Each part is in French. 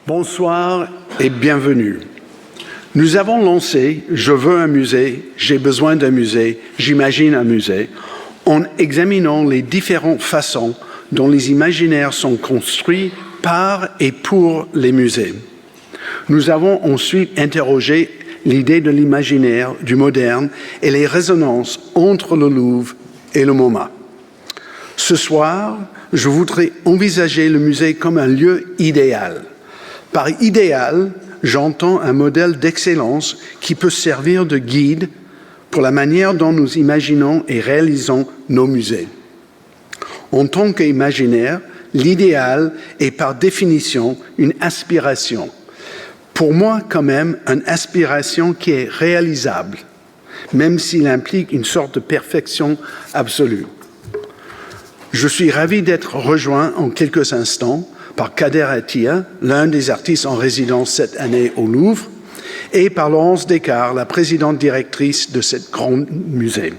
Bonsoir et bienvenue. Nous avons lancé « Je veux un musée, j'ai besoin d'un musée, j'imagine un musée » en examinant les différentes façons dont les imaginaires sont construits par et pour les musées. Nous avons ensuite interrogé l'idée de l'imaginaire, du moderne et les résonances entre le Louvre et le MoMA. Ce soir, je voudrais envisager le musée comme un lieu idéal. Par idéal, j'entends un modèle d'excellence qui peut servir de guide pour la manière dont nous imaginons et réalisons nos musées. En tant qu'imaginaire, l'idéal est par définition une aspiration. Pour moi, quand même, une aspiration qui est réalisable, même s'il implique une sorte de perfection absolue. Je suis ravi d'être rejoint en quelques instants par Kader Attia, l'un des artistes en résidence cette année au Louvre, et par Laurence Descartes, la présidente directrice de ce grand musée.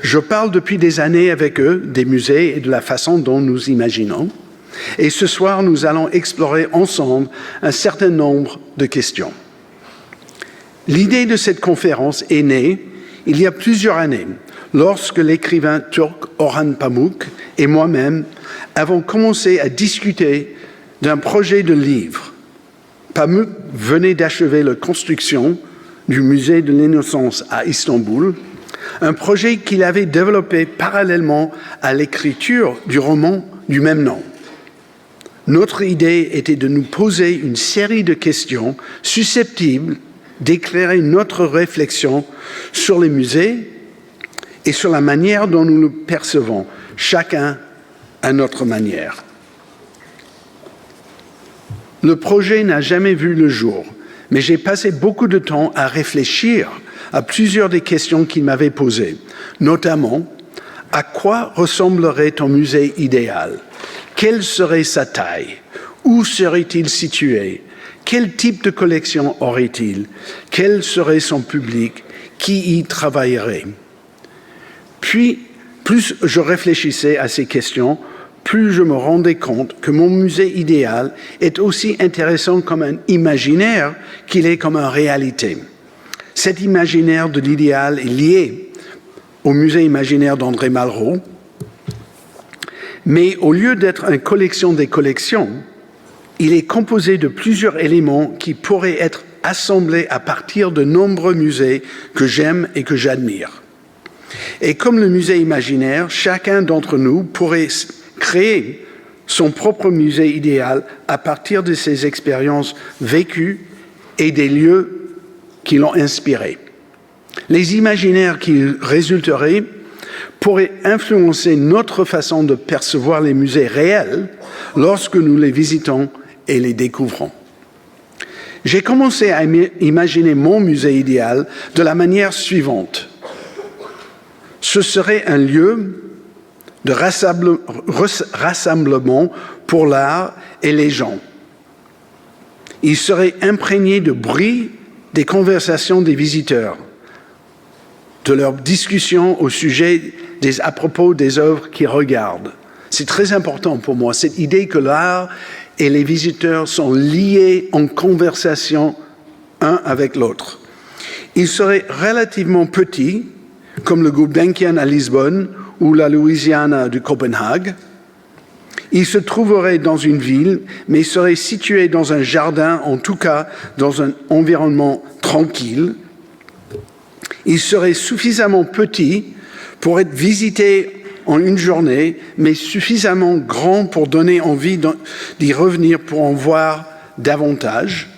Je parle depuis des années avec eux des musées et de la façon dont nous imaginons. Et ce soir, nous allons explorer ensemble un certain nombre de questions. L'idée de cette conférence est née il y a plusieurs années, lorsque l'écrivain turc Orhan Pamuk et moi-même avons commencé à discuter d'un projet de livre. Pamuk venait d'achever la construction du musée de l'innocence à Istanbul, un projet qu'il avait développé parallèlement à l'écriture du roman du même nom. Notre idée était de nous poser une série de questions susceptibles d'éclairer notre réflexion sur les musées et sur la manière dont nous le percevons, chacun à notre manière. Le projet n'a jamais vu le jour, mais j'ai passé beaucoup de temps à réfléchir à plusieurs des questions qu'il m'avait posées, notamment à quoi ressemblerait ton musée idéal? Quelle serait sa taille? Où serait-il situé? Quel type de collection aurait-il? Quel serait son public? Qui y travaillerait? Puis, plus je réfléchissais à ces questions, plus je me rendais compte que mon musée idéal est aussi intéressant comme un imaginaire qu'il est comme une réalité. Cet imaginaire de l'idéal est lié au musée imaginaire d'André Malraux, mais au lieu d'être une collection des collections, il est composé de plusieurs éléments qui pourraient être assemblés à partir de nombreux musées que j'aime et que j'admire. Et comme le musée imaginaire, chacun d'entre nous pourrait créer son propre musée idéal à partir de ses expériences vécues et des lieux qui l'ont inspiré. Les imaginaires qui résulteraient pourraient influencer notre façon de percevoir les musées réels lorsque nous les visitons et les découvrons. J'ai commencé à imaginer mon musée idéal de la manière suivante. Ce serait un lieu de rassemblement pour l'art et les gens. Il serait imprégné de bruit des conversations des visiteurs, de leurs discussions au sujet à propos des œuvres qu'ils regardent. C'est très important pour moi, cette idée que l'art et les visiteurs sont liés en conversation un avec l'autre. Il serait relativement petit, comme le Gulbenkian à Lisbonne ou la Louisiana de Copenhague. Il se trouverait dans une ville, mais serait situé dans un jardin, en tout cas dans un environnement tranquille. Il serait suffisamment petit pour être visité en une journée, mais suffisamment grand pour donner envie d'y revenir pour en voir davantage.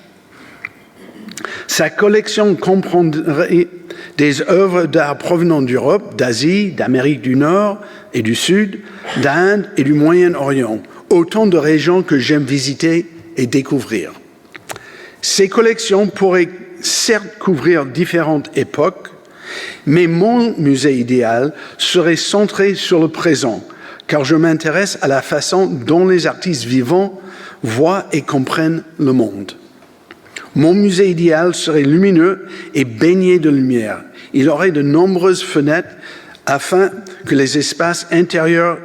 Sa collection comprendrait des œuvres d'art provenant d'Europe, d'Asie, d'Amérique du Nord et du Sud, d'Inde et du Moyen-Orient, autant de régions que j'aime visiter et découvrir. Ces collections pourraient certes couvrir différentes époques, mais mon musée idéal serait centré sur le présent, car je m'intéresse à la façon dont les artistes vivants voient et comprennent le monde. Mon musée idéal serait lumineux et baigné de lumière. Il aurait de nombreuses fenêtres afin que les espaces intérieurs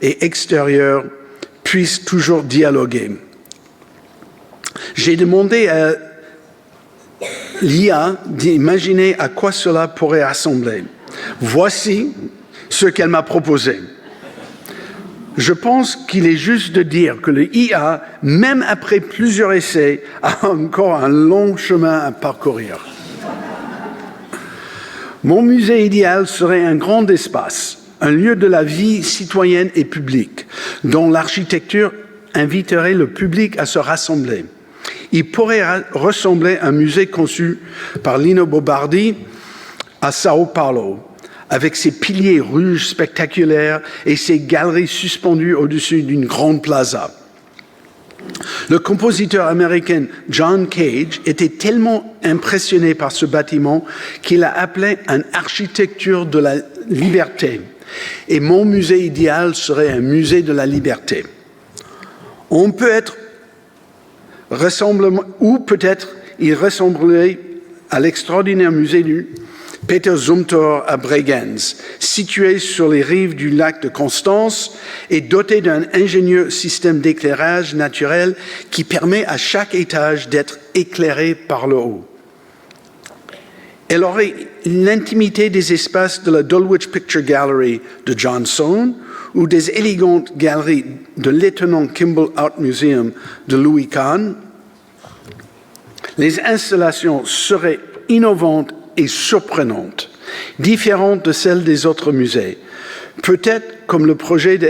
et extérieurs puissent toujours dialoguer. J'ai demandé à l'IA d'imaginer à quoi cela pourrait ressembler. Voici ce qu'elle m'a proposé. Je pense qu'il est juste de dire que l'IA, même après plusieurs essais, a encore un long chemin à parcourir. Mon musée idéal serait un grand espace, un lieu de la vie citoyenne et publique, dont l'architecture inviterait le public à se rassembler. Il pourrait ressembler à un musée conçu par Lino Bobardi à Sao Paulo, avec ses piliers rouges spectaculaires et ses galeries suspendues au-dessus d'une grande plaza. Le compositeur américain John Cage était tellement impressionné par ce bâtiment qu'il a appelé une architecture de la liberté. Et mon musée idéal serait un musée de la liberté. On peut être ressemblement, ou peut-être il ressemblerait à l'extraordinaire musée du Peter Zumthor à Bregenz, situé sur les rives du lac de Constance et doté d'un ingénieux système d'éclairage naturel qui permet à chaque étage d'être éclairé par le haut. Elle aurait l'intimité des espaces de la Dulwich Picture Gallery de John Soane ou des élégantes galeries de l'étonnant Kimball Art Museum de Louis Kahn. Les installations seraient innovantes et surprenantes, différentes de celles des autres musées. Peut-être comme le projet de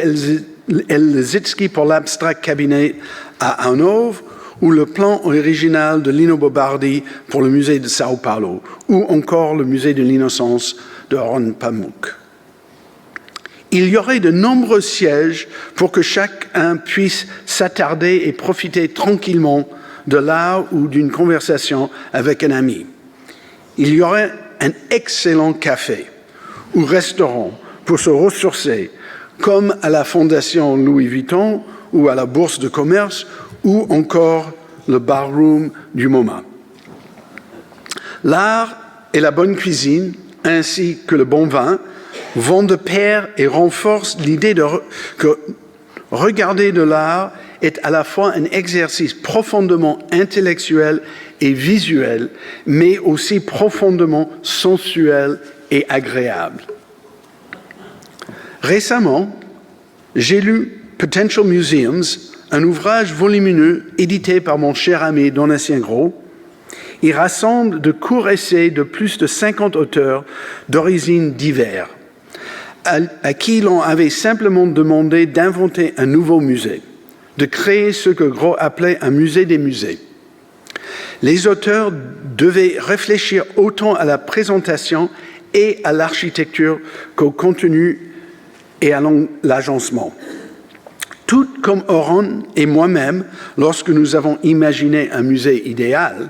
Lissitzky pour l'Abstract Cabinet à Hanovre ou le plan original de Lino Bobardi pour le musée de Sao Paulo ou encore le musée de l'Innocence de Orhan Pamuk. Il y aurait de nombreux sièges pour que chacun puisse s'attarder et profiter tranquillement de l'art ou d'une conversation avec un ami. Il y aurait un excellent café ou restaurant pour se ressourcer, comme à la Fondation Louis Vuitton ou à la Bourse de commerce ou encore le barroom du MoMA. L'art et la bonne cuisine, ainsi que le bon vin, vont de pair et renforcent l'idée que regarder de l'art est à la fois un exercice profondément intellectuel et visuel, mais aussi profondément sensuel et agréable. Récemment, j'ai lu Potential Museums, un ouvrage volumineux édité par mon cher ami Donatien Gros. Il rassemble de courts essais de plus de 50 auteurs d'origines diverses, à qui l'on avait simplement demandé d'inventer un nouveau musée, de créer ce que Gros appelait un musée des musées. Les auteurs devaient réfléchir autant à la présentation et à l'architecture qu'au contenu et à l'agencement. Tout comme Orhan et moi-même, lorsque nous avons imaginé un musée idéal,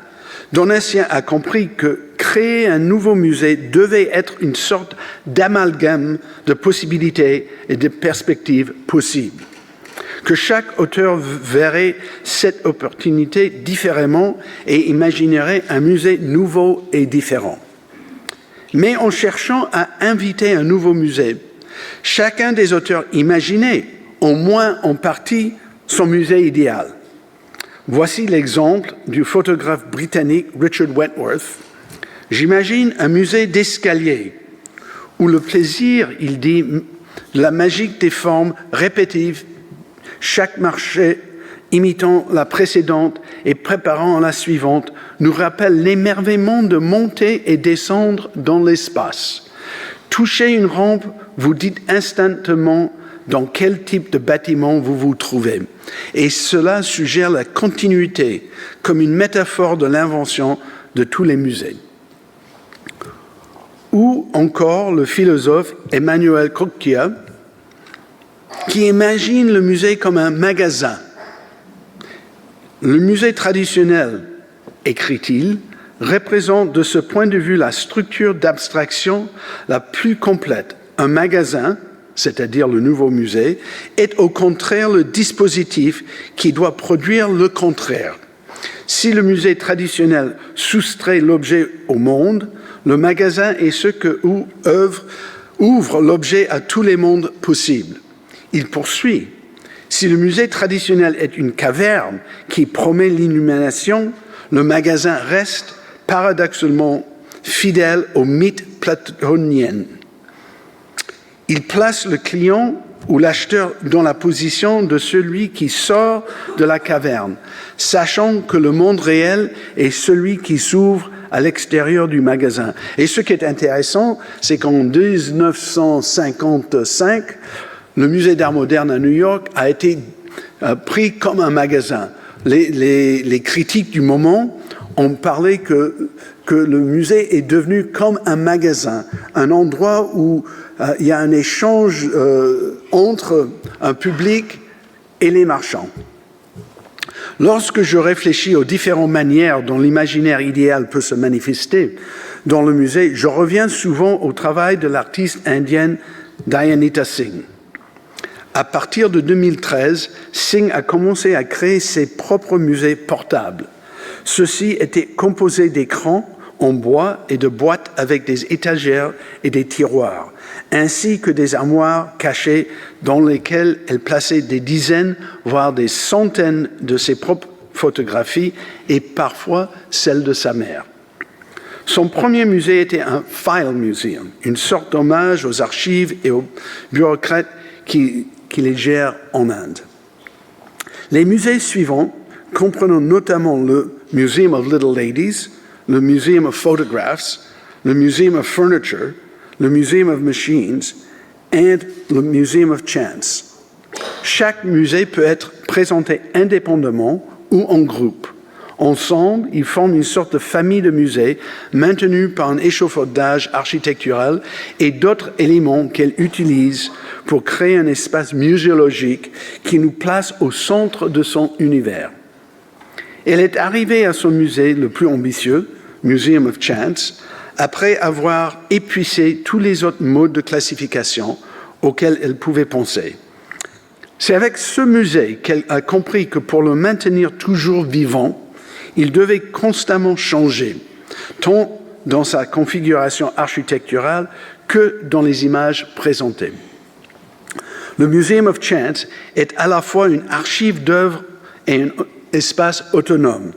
Donatien a compris que créer un nouveau musée devait être une sorte d'amalgame de possibilités et de perspectives possibles. Que chaque auteur verrait cette opportunité différemment et imaginerait un musée nouveau et différent. Mais en cherchant à inviter un nouveau musée, chacun des auteurs imaginait, au moins en partie, son musée idéal. Voici l'exemple du photographe britannique Richard Wentworth. J'imagine un musée d'escalier où le plaisir, il dit, la magie des formes répétitives, chaque marche imitant la précédente et préparant la suivante, nous rappelle l'émerveillement de monter et descendre dans l'espace. Touchez une rampe, vous dites instantanément dans quel type de bâtiment vous vous trouvez. Et cela suggère la continuité comme une métaphore de l'invention de tous les musées. Ou encore le philosophe Emmanuel Cocchia, qui imagine le musée comme un magasin. Le musée traditionnel, écrit-il, représente de ce point de vue la structure d'abstraction la plus complète. Un magasin, c'est-à-dire le nouveau musée, est au contraire le dispositif qui doit produire le contraire. Si le musée traditionnel soustrait l'objet au monde, le magasin est ce que ouvre l'objet à tous les mondes possibles. Il poursuit. Si le musée traditionnel est une caverne qui promet l'illumination, le magasin reste paradoxalement fidèle au mythe platonien. Il place le client ou l'acheteur dans la position de celui qui sort de la caverne, sachant que le monde réel est celui qui s'ouvre à l'extérieur du magasin. Et ce qui est intéressant, c'est qu'en 1955, le musée d'art moderne à New York a été pris comme un magasin. Les critiques du moment ont parlé que le musée est devenu comme un magasin, un endroit où il y a un échange entre un public et les marchands. Lorsque je réfléchis aux différentes manières dont l'imaginaire idéal peut se manifester dans le musée, je reviens souvent au travail de l'artiste indienne Dayanita Singh. À partir de 2013, Singh a commencé à créer ses propres musées portables. Ceux-ci étaient composés d'écrans en bois et de boîtes avec des étagères et des tiroirs, ainsi que des armoires cachées dans lesquelles elle plaçait des dizaines, voire des centaines de ses propres photographies et parfois celles de sa mère. Son premier musée était un file museum, une sorte d'hommage aux archives et aux bureaucrates qui les gèrent en Inde. Les musées suivants, comprenant notamment le Museum of Little Ladies, le Museum of Photographs, le Museum of Furniture, le Museum of Machines et le Museum of Chance. Chaque musée peut être présenté indépendamment ou en groupe. Ensemble, ils forment une sorte de famille de musées maintenue par un échafaudage architectural et d'autres éléments qu'elle utilise pour créer un espace muséologique qui nous place au centre de son univers. Elle est arrivée à son musée le plus ambitieux, Museum of Chance, après avoir épuisé tous les autres modes de classification auxquels elle pouvait penser. C'est avec ce musée qu'elle a compris que pour le maintenir toujours vivant, il devait constamment changer, tant dans sa configuration architecturale que dans les images présentées. Le Museum of Chance est à la fois une archive d'œuvres et un espace autonome.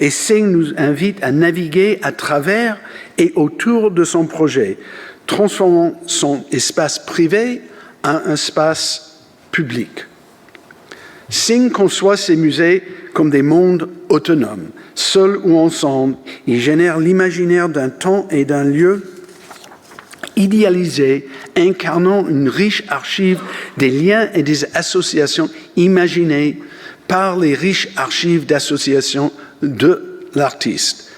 Et Singh nous invite à naviguer à travers et autour de son projet, transformant son espace privé en un espace public. Singh conçoit ses musées comme des mondes autonomes. Seuls ou ensemble, ils génèrent l'imaginaire d'un temps et d'un lieu idéalisé, incarnant une riche archive des liens et des associations imaginées par les riches archives d'associations de l'artiste.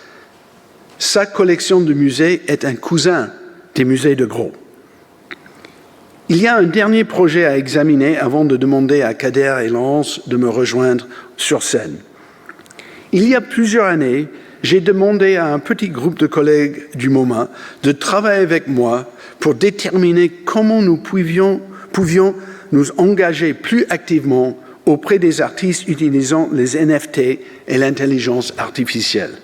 Sa collection de musées est un cousin des musées de Gros. Il y a un dernier projet à examiner avant de demander à Kader et Laurence de me rejoindre sur scène. Il y a plusieurs années, j'ai demandé à un petit groupe de collègues du MoMA de travailler avec moi pour déterminer comment nous pouvions nous engager plus activement auprès des artistes utilisant les NFT et l'intelligence artificielle.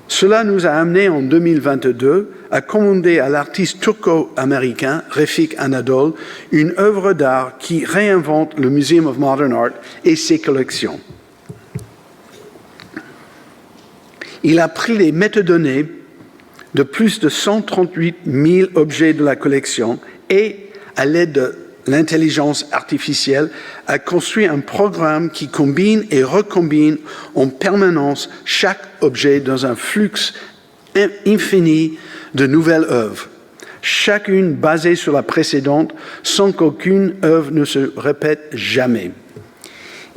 Cela nous a amené en 2022 à commander à l'artiste turco-américain Refik Anadol une œuvre d'art qui réinvente le Museum of Modern Art et ses collections. Il a pris les métadonnées de plus de 138 000 objets de la collection et, à l'aide de l'intelligence artificielle, a construit un programme qui combine et recombine en permanence chaque objet dans un flux infini de nouvelles œuvres, chacune basée sur la précédente sans qu'aucune œuvre ne se répète jamais.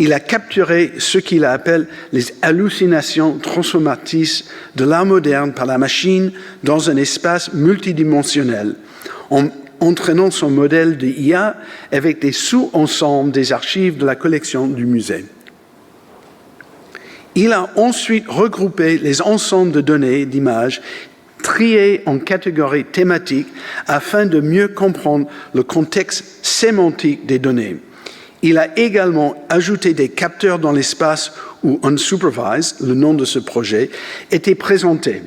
Il a capturé ce qu'il appelle les hallucinations transformatrices de l'art moderne par la machine dans un espace multidimensionnel, en entraînant son modèle de IA avec des sous-ensembles des archives de la collection du musée. Il a ensuite regroupé les ensembles de données d'images triées en catégories thématiques afin de mieux comprendre le contexte sémantique des données. Il a également ajouté des capteurs dans l'espace où Unsupervised, le nom de ce projet, était présenté,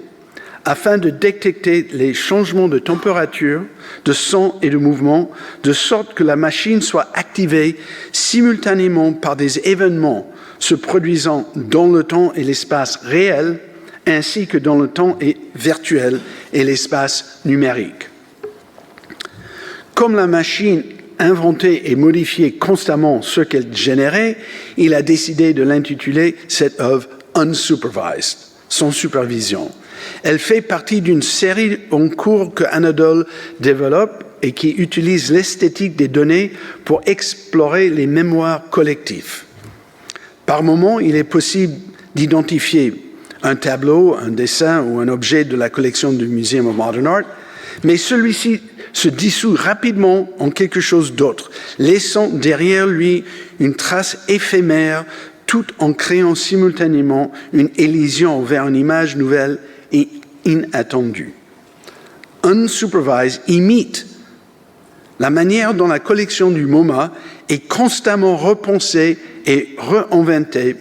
afin de détecter les changements de température, de son et de mouvement, de sorte que la machine soit activée simultanément par des événements se produisant dans le temps et l'espace réel, ainsi que dans le temps virtuel et l'espace numérique. Comme la machine inventait et modifiait constamment ce qu'elle générait, il a décidé de l'intituler cette œuvre unsupervised, sans supervision. Elle fait partie d'une série en cours que Anadol développe et qui utilise l'esthétique des données pour explorer les mémoires collectives. Par moments, il est possible d'identifier un tableau, un dessin ou un objet de la collection du Museum of Modern Art, mais celui-ci se dissout rapidement en quelque chose d'autre, laissant derrière lui une trace éphémère tout en créant simultanément une élision vers une image nouvelle et inattendue. Unsupervised imite la manière dont la collection du MoMA est constamment repensée et réinventée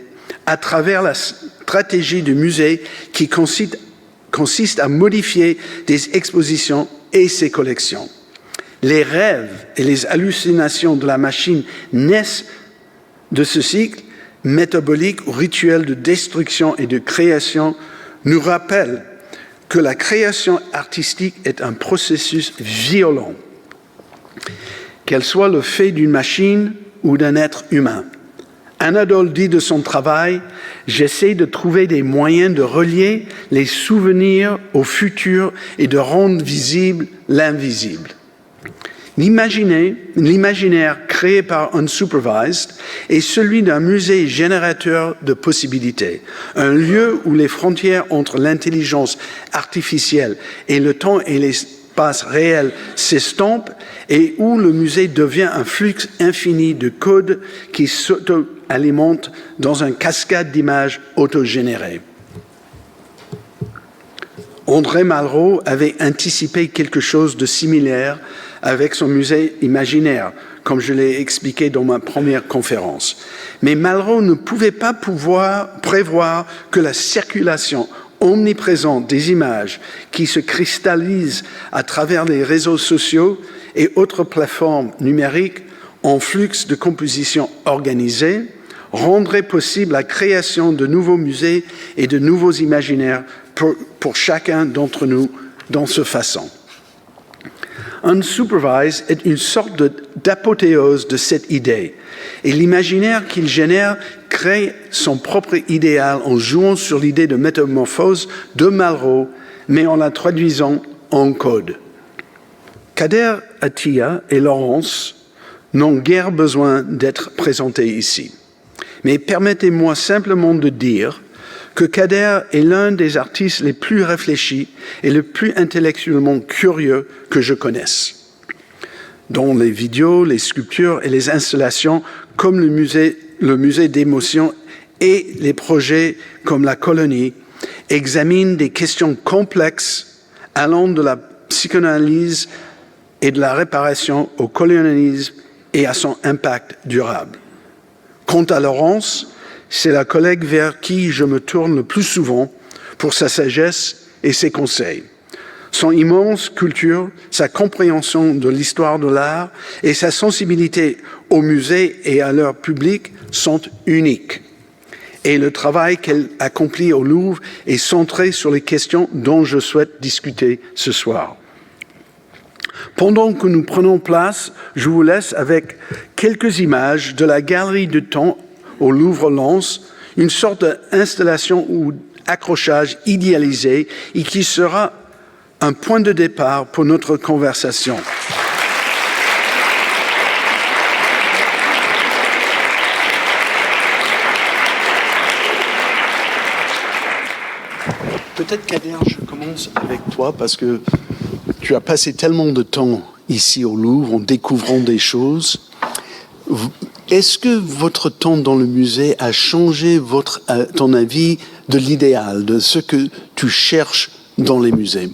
à travers la stratégie du musée qui consiste à modifier des expositions et ses collections. Les rêves et les hallucinations de la machine naissent de ce cycle métabolique ou rituel de destruction et de création, nous rappellent que la création artistique est un processus violent, qu'elle soit le fait d'une machine ou d'un être humain. Anadol dit de son travail « J'essaie de trouver des moyens de relier les souvenirs au futur et de rendre visible l'invisible. » L'imaginaire créé par Unsupervised est celui d'un musée générateur de possibilités, un lieu où les frontières entre l'intelligence artificielle et le temps et l'espace réel s'estompent et où le musée devient un flux infini de codes qui s'auto-alimentent dans une cascade d'images autogénérées. André Malraux avait anticipé quelque chose de similaire avec son musée imaginaire, comme je l'ai expliqué dans ma première conférence. Mais Malraux ne pouvait pas prévoir que la circulation omniprésente des images qui se cristallisent à travers les réseaux sociaux et autres plateformes numériques en flux de composition organisée rendrait possible la création de nouveaux musées et de nouveaux imaginaires pour chacun d'entre nous dans ce façon. Unsupervised est une sorte d'apothéose de cette idée, et l'imaginaire qu'il génère crée son propre idéal en jouant sur l'idée de métamorphose de Malraux, mais en la traduisant en code. Kader Attia et Laurence n'ont guère besoin d'être présentés ici, mais permettez-moi simplement de dire que Kader est l'un des artistes les plus réfléchis et les plus intellectuellement curieux que je connaisse. Dont les vidéos, les sculptures et les installations comme le musée d'émotion et les projets comme la colonie examinent des questions complexes allant de la psychanalyse et de la réparation au colonialisme et à son impact durable. Quant à Laurence, c'est la collègue vers qui je me tourne le plus souvent pour sa sagesse et ses conseils. Son immense culture, sa compréhension de l'histoire de l'art et sa sensibilité aux musées et à leur public sont uniques. Et le travail qu'elle accomplit au Louvre est centré sur les questions dont je souhaite discuter ce soir. Pendant que nous prenons place, je vous laisse avec quelques images de la galerie de temps au Louvre-Lens, une sorte d'installation ou accrochage idéalisé et qui sera un point de départ pour notre conversation. Peut-être, Kader, je commence avec toi parce que tu as passé tellement de temps ici au Louvre en découvrant des choses. Est-ce que votre temps dans le musée a changé ton avis de l'idéal, de ce que tu cherches dans les musées ?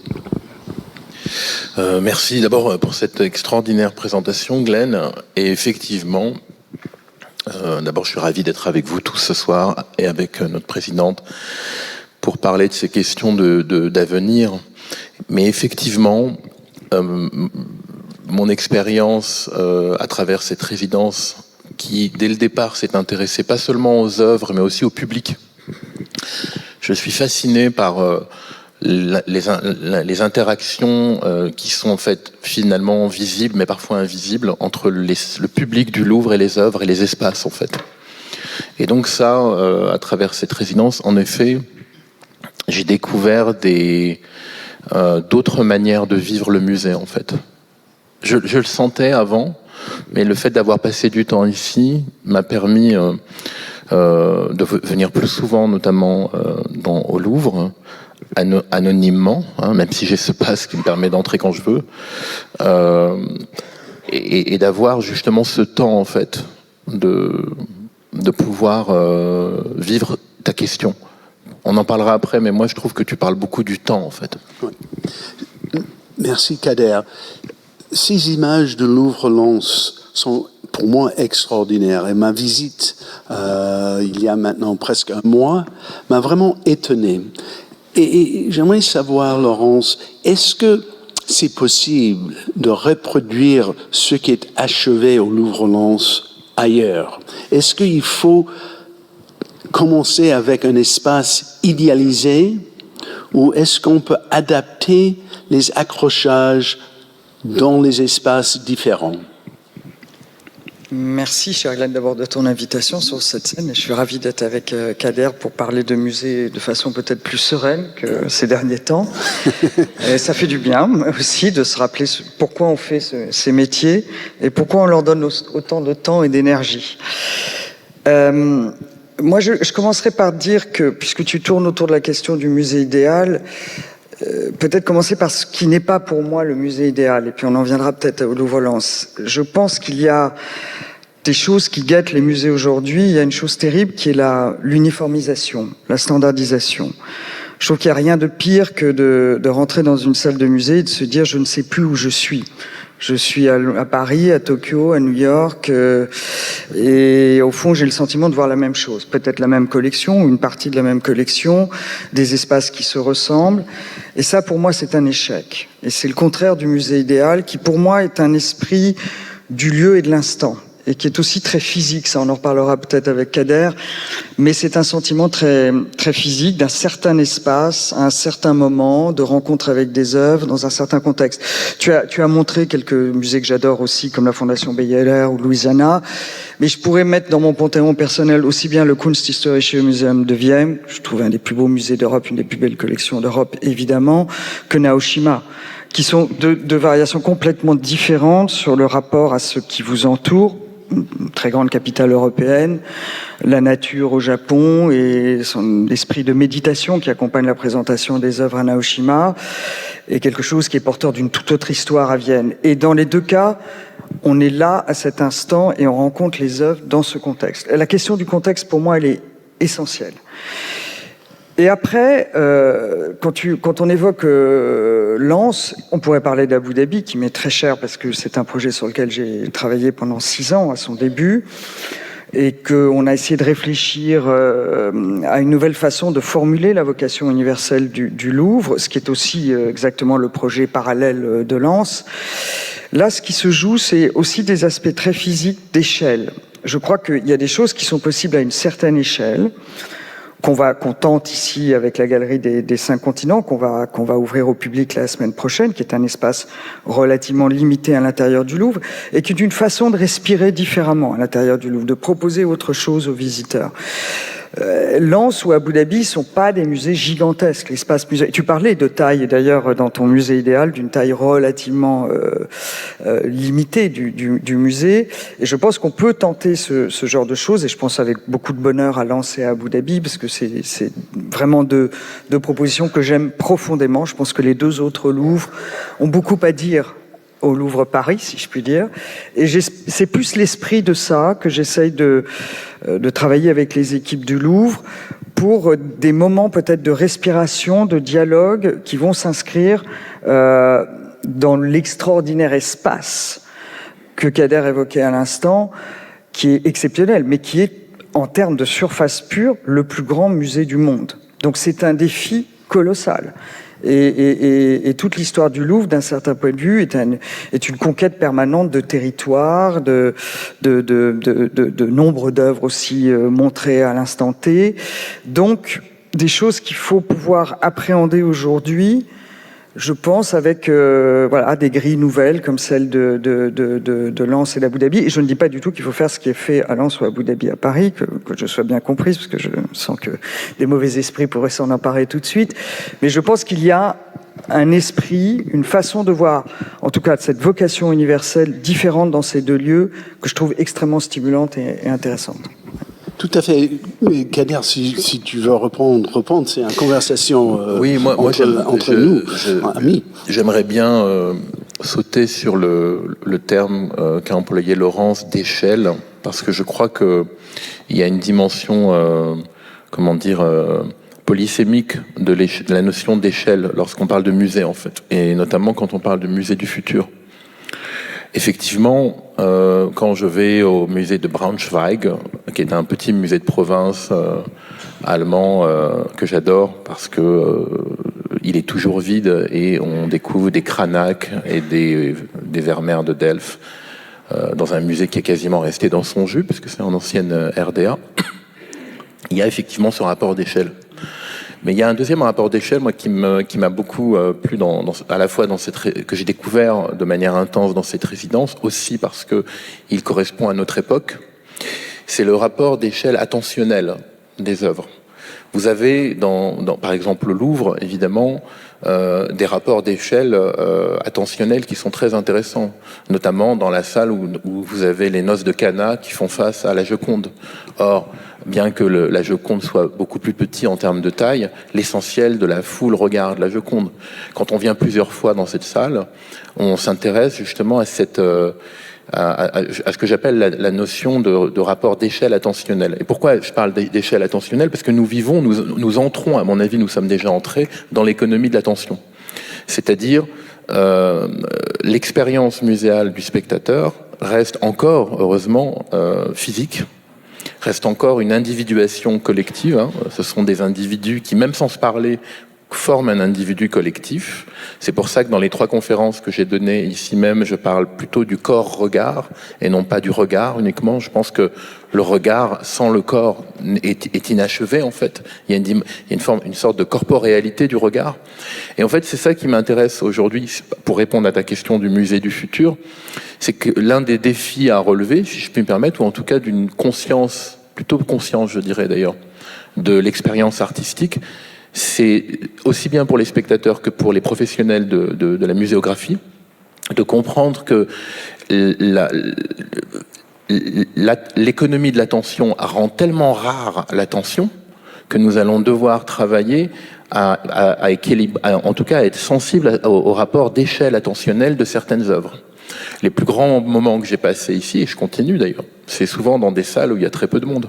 Merci d'abord pour cette extraordinaire présentation, Glenn. Et effectivement, d'abord je suis ravi d'être avec vous tous ce soir et avec notre présidente pour parler de ces questions d'avenir. Mais effectivement, mon expérience à travers cette résidence, qui dès le départ s'est intéressée pas seulement aux œuvres, mais aussi au public. Je suis fasciné par les interactions qui sont en fait finalement visibles, mais parfois invisibles, entre le public du Louvre et les œuvres et les espaces en fait. Et donc ça, à travers cette résidence, en effet, j'ai découvert d'autres manières de vivre le musée en fait. Je le sentais avant, mais le fait d'avoir passé du temps ici m'a permis de venir plus souvent, notamment au Louvre, anonymement, même si j'ai ce pass qui me permet d'entrer quand je veux, et d'avoir justement ce temps en fait de pouvoir vivre ta question. On en parlera après, mais moi je trouve que tu parles beaucoup du temps en fait. Oui. Merci Kader. Ces images de Louvre-Lens sont pour moi extraordinaires et ma visite il y a maintenant presque un mois m'a vraiment étonné. Et j'aimerais savoir, Laurence, est-ce que c'est possible de reproduire ce qui est achevé au Louvre-Lens ailleurs? Est-ce qu'il faut commencer avec un espace idéalisé ou est-ce qu'on peut adapter les accrochages dans les espaces différents? Merci, cher Glenn, d'abord de ton invitation sur cette scène. Et je suis ravi d'être avec Kader pour parler de musée de façon peut-être plus sereine que ces derniers temps. Et ça fait du bien aussi de se rappeler pourquoi on fait ces métiers et pourquoi on leur donne autant de temps et d'énergie. Moi, je commencerai par dire que, puisque tu tournes autour de la question du musée idéal, peut-être commencer par ce qui n'est pas pour moi le musée idéal, et puis on en viendra peut-être au Louvre-Lens. Je pense qu'il y a des choses qui guettent les musées aujourd'hui. Il y a une chose terrible qui est l'uniformisation, la standardisation. Je trouve qu'il n'y a rien de pire que de rentrer dans une salle de musée et de se dire « je ne sais plus où je suis ». Je suis à Paris, à Tokyo, à New York, et au fond, j'ai le sentiment de voir la même chose. Peut-être la même collection, ou une partie de la même collection, des espaces qui se ressemblent. Et ça, pour moi, c'est un échec. Et c'est le contraire du musée idéal, qui, pour moi, est un esprit du lieu et de l'instant, et qui est aussi très physique. Ça, on en reparlera peut-être avec Kader, mais c'est un sentiment très, très physique d'un certain espace, à un certain moment, de rencontre avec des œuvres, dans un certain contexte. Tu as montré quelques musées que j'adore aussi, comme la Fondation Beyeler ou Louisiana, mais je pourrais mettre dans mon panthéon personnel aussi bien le Kunsthistorische Museum de Vienne, je trouve un des plus beaux musées d'Europe, une des plus belles collections d'Europe, évidemment, que Naoshima, qui sont deux variations complètement différentes sur le rapport à ce qui vous entoure, une très grande capitale européenne, la nature au Japon et l'esprit de méditation qui accompagne la présentation des œuvres à Naoshima, et quelque chose qui est porteur d'une toute autre histoire à Vienne. Et dans les deux cas, on est là à cet instant et on rencontre les œuvres dans ce contexte. Et la question du contexte, pour moi, elle est essentielle. Et après, quand on évoque Lens, on pourrait parler d'Abu Dhabi, qui m'est très cher parce que c'est un projet sur lequel j'ai travaillé pendant 6 ans à son début, et qu'on a essayé de réfléchir à une nouvelle façon de formuler la vocation universelle du Louvre, ce qui est aussi exactement le projet parallèle de Lens. Là, ce qui se joue, c'est aussi des aspects très physiques d'échelle. Je crois qu'il y a des choses qui sont possibles à une certaine échelle, qu'on tente ici avec la galerie des 5 continents, qu'on va ouvrir au public la semaine prochaine, qui est un espace relativement limité à l'intérieur du Louvre, et qui est une façon de respirer différemment à l'intérieur du Louvre, de proposer autre chose aux visiteurs. Lens ou Abu Dhabi ne sont pas des musées gigantesques. L'espace musée. Tu parlais de taille, d'ailleurs, dans ton musée idéal, d'une taille relativement limitée du musée. Et je pense qu'on peut tenter ce genre de choses. Et je pense avec beaucoup de bonheur à Lens et à Abu Dhabi, parce que c'est vraiment deux propositions que j'aime profondément. Je pense que les 2 autres Louvres ont beaucoup à dire au Louvre Paris, si je puis dire. Et c'est plus l'esprit de ça que j'essaye de travailler avec les équipes du Louvre pour des moments peut-être de respiration, de dialogue qui vont s'inscrire dans l'extraordinaire espace que Kader évoquait à l'instant, qui est exceptionnel, mais qui est, en termes de surface pure, le plus grand musée du monde. Donc c'est un défi colossal. Et toute l'histoire du Louvre, d'un certain point de vue, est une conquête permanente de territoire, de nombre d'œuvres aussi montrées à l'instant T. Donc, des choses qu'il faut pouvoir appréhender aujourd'hui, je pense, avec des grilles nouvelles comme celle de Lens et d'Abu Dhabi. Et je ne dis pas du tout qu'il faut faire ce qui est fait à Lens ou à Abu Dhabi à Paris, que je sois bien comprise, parce que je sens que des mauvais esprits pourraient s'en emparer tout de suite. Mais je pense qu'il y a un esprit, une façon de voir, en tout cas cette vocation universelle différente dans ces deux lieux, que je trouve extrêmement stimulante et intéressante. Tout à fait. Kader, si tu veux reprendre, c'est une conversation entre nous, amis. J'aimerais bien sauter sur le terme qu'a employé Laurence d'échelle, parce que je crois qu'il y a une dimension, polysémique de la notion d'échelle lorsqu'on parle de musée, en fait, et notamment quand on parle de musée du futur. Effectivement, quand je vais au musée de Braunschweig, qui est un petit musée de province allemand que j'adore parce que il est toujours vide et on découvre des Cranach et des Vermeer de Delft dans un musée qui est quasiment resté dans son jus parce que c'est en ancienne RDA. Il y a effectivement ce rapport d'échelle. Mais il y a un deuxième rapport d'échelle, moi, qui m'a beaucoup plu à la fois que j'ai découvert de manière intense dans cette résidence, aussi parce que il correspond à notre époque. C'est le rapport d'échelle attentionnel des œuvres. Vous avez par exemple, le Louvre, évidemment, des rapports d'échelle attentionnels qui sont très intéressants, notamment dans la salle où vous avez les Noces de Cana qui font face à la Joconde. Or, bien que la Joconde soit beaucoup plus petit en termes de taille, l'essentiel de la foule regarde la Joconde. Quand on vient plusieurs fois dans cette salle, on s'intéresse justement à ce que j'appelle la notion de rapport d'échelle attentionnelle. Et pourquoi je parle d'échelle attentionnelle ? Parce que nous entrons, à mon avis, nous sommes déjà entrés dans l'économie de l'attention. C'est-à-dire, l'expérience muséale du spectateur reste encore, heureusement, physique, reste encore une individuation collective. Hein. Ce sont des individus qui, même sans se parler, forment un individu collectif. C'est pour ça que dans les 3 conférences que j'ai données ici même, je parle plutôt du corps-regard et non pas du regard uniquement. Je pense que le regard sans le corps est inachevé, en fait. Il y a une sorte de corporéalité du regard. Et en fait, c'est ça qui m'intéresse aujourd'hui, pour répondre à ta question du musée du futur, c'est que l'un des défis à relever, si je puis me permettre, ou en tout cas d'une conscience, plutôt conscience, je dirais d'ailleurs, de l'expérience artistique, c'est aussi bien pour les spectateurs que pour les professionnels de la muséographie, de comprendre que l'économie de l'attention rend tellement rare l'attention que nous allons devoir travailler à équilibrer, en tout cas à être sensible au rapport d'échelle attentionnelle de certaines œuvres. Les plus grands moments que j'ai passés ici, et je continue d'ailleurs, c'est souvent dans des salles où il y a très peu de monde,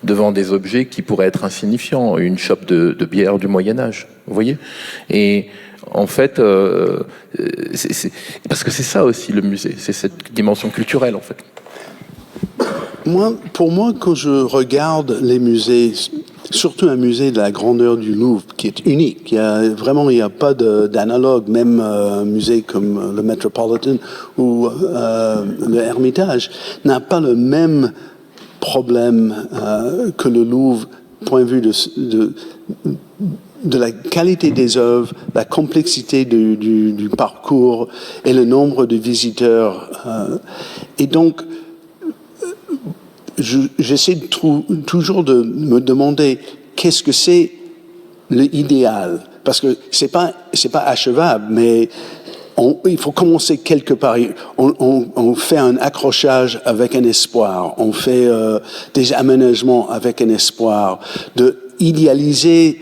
devant des objets qui pourraient être insignifiants, une chope de bière du Moyen-Âge, vous voyez ? Et en fait, parce que c'est ça aussi le musée, c'est cette dimension culturelle en fait. Pour moi, quand je regarde les musées, surtout un musée de la grandeur du Louvre, qui est unique, il n'y a pas d'analogue, même un musée comme le Metropolitan ou le Hermitage n'a pas le même problème que le Louvre, point de vue de la qualité des œuvres, la complexité du parcours et le nombre de visiteurs. Et donc, j'essaie toujours de me demander qu'est-ce que c'est l'idéal, parce que c'est pas achevable, mais il faut commencer quelque part. On fait un accrochage avec un espoir, on fait des aménagements avec un espoir, de idéaliser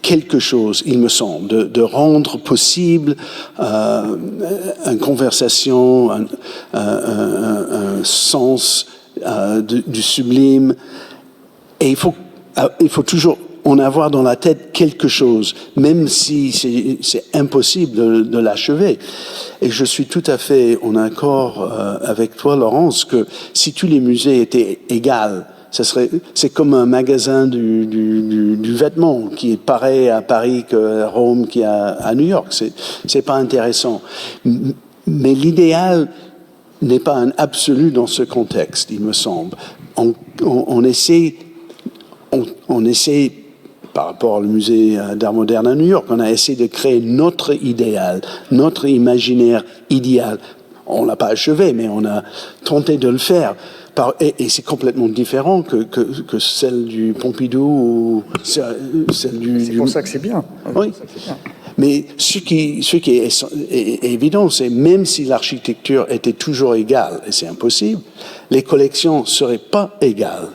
quelque chose, il me semble, de rendre possible une conversation, un sens du sublime. Et il faut toujours en avoir dans la tête quelque chose, même si c'est impossible de l'achever. Et je suis tout à fait en accord avec toi, Laurence, que si tous les musées étaient égaux, C'est comme un magasin du vêtement qui est pareil à Paris qu'à Rome, à New York. C'est pas intéressant. Mais l'idéal n'est pas un absolu dans ce contexte, il me semble. On essaie, par rapport au musée d'art moderne à New York, on a essayé de créer notre idéal, notre imaginaire idéal. On l'a pas achevé, mais on a tenté de le faire. Et c'est complètement différent que celle du Pompidou ou celle du... C'est pour ça que c'est bien. Oui. Mais ce qui est évident, c'est même si l'architecture était toujours égale, et c'est impossible, les collections ne seraient pas égales.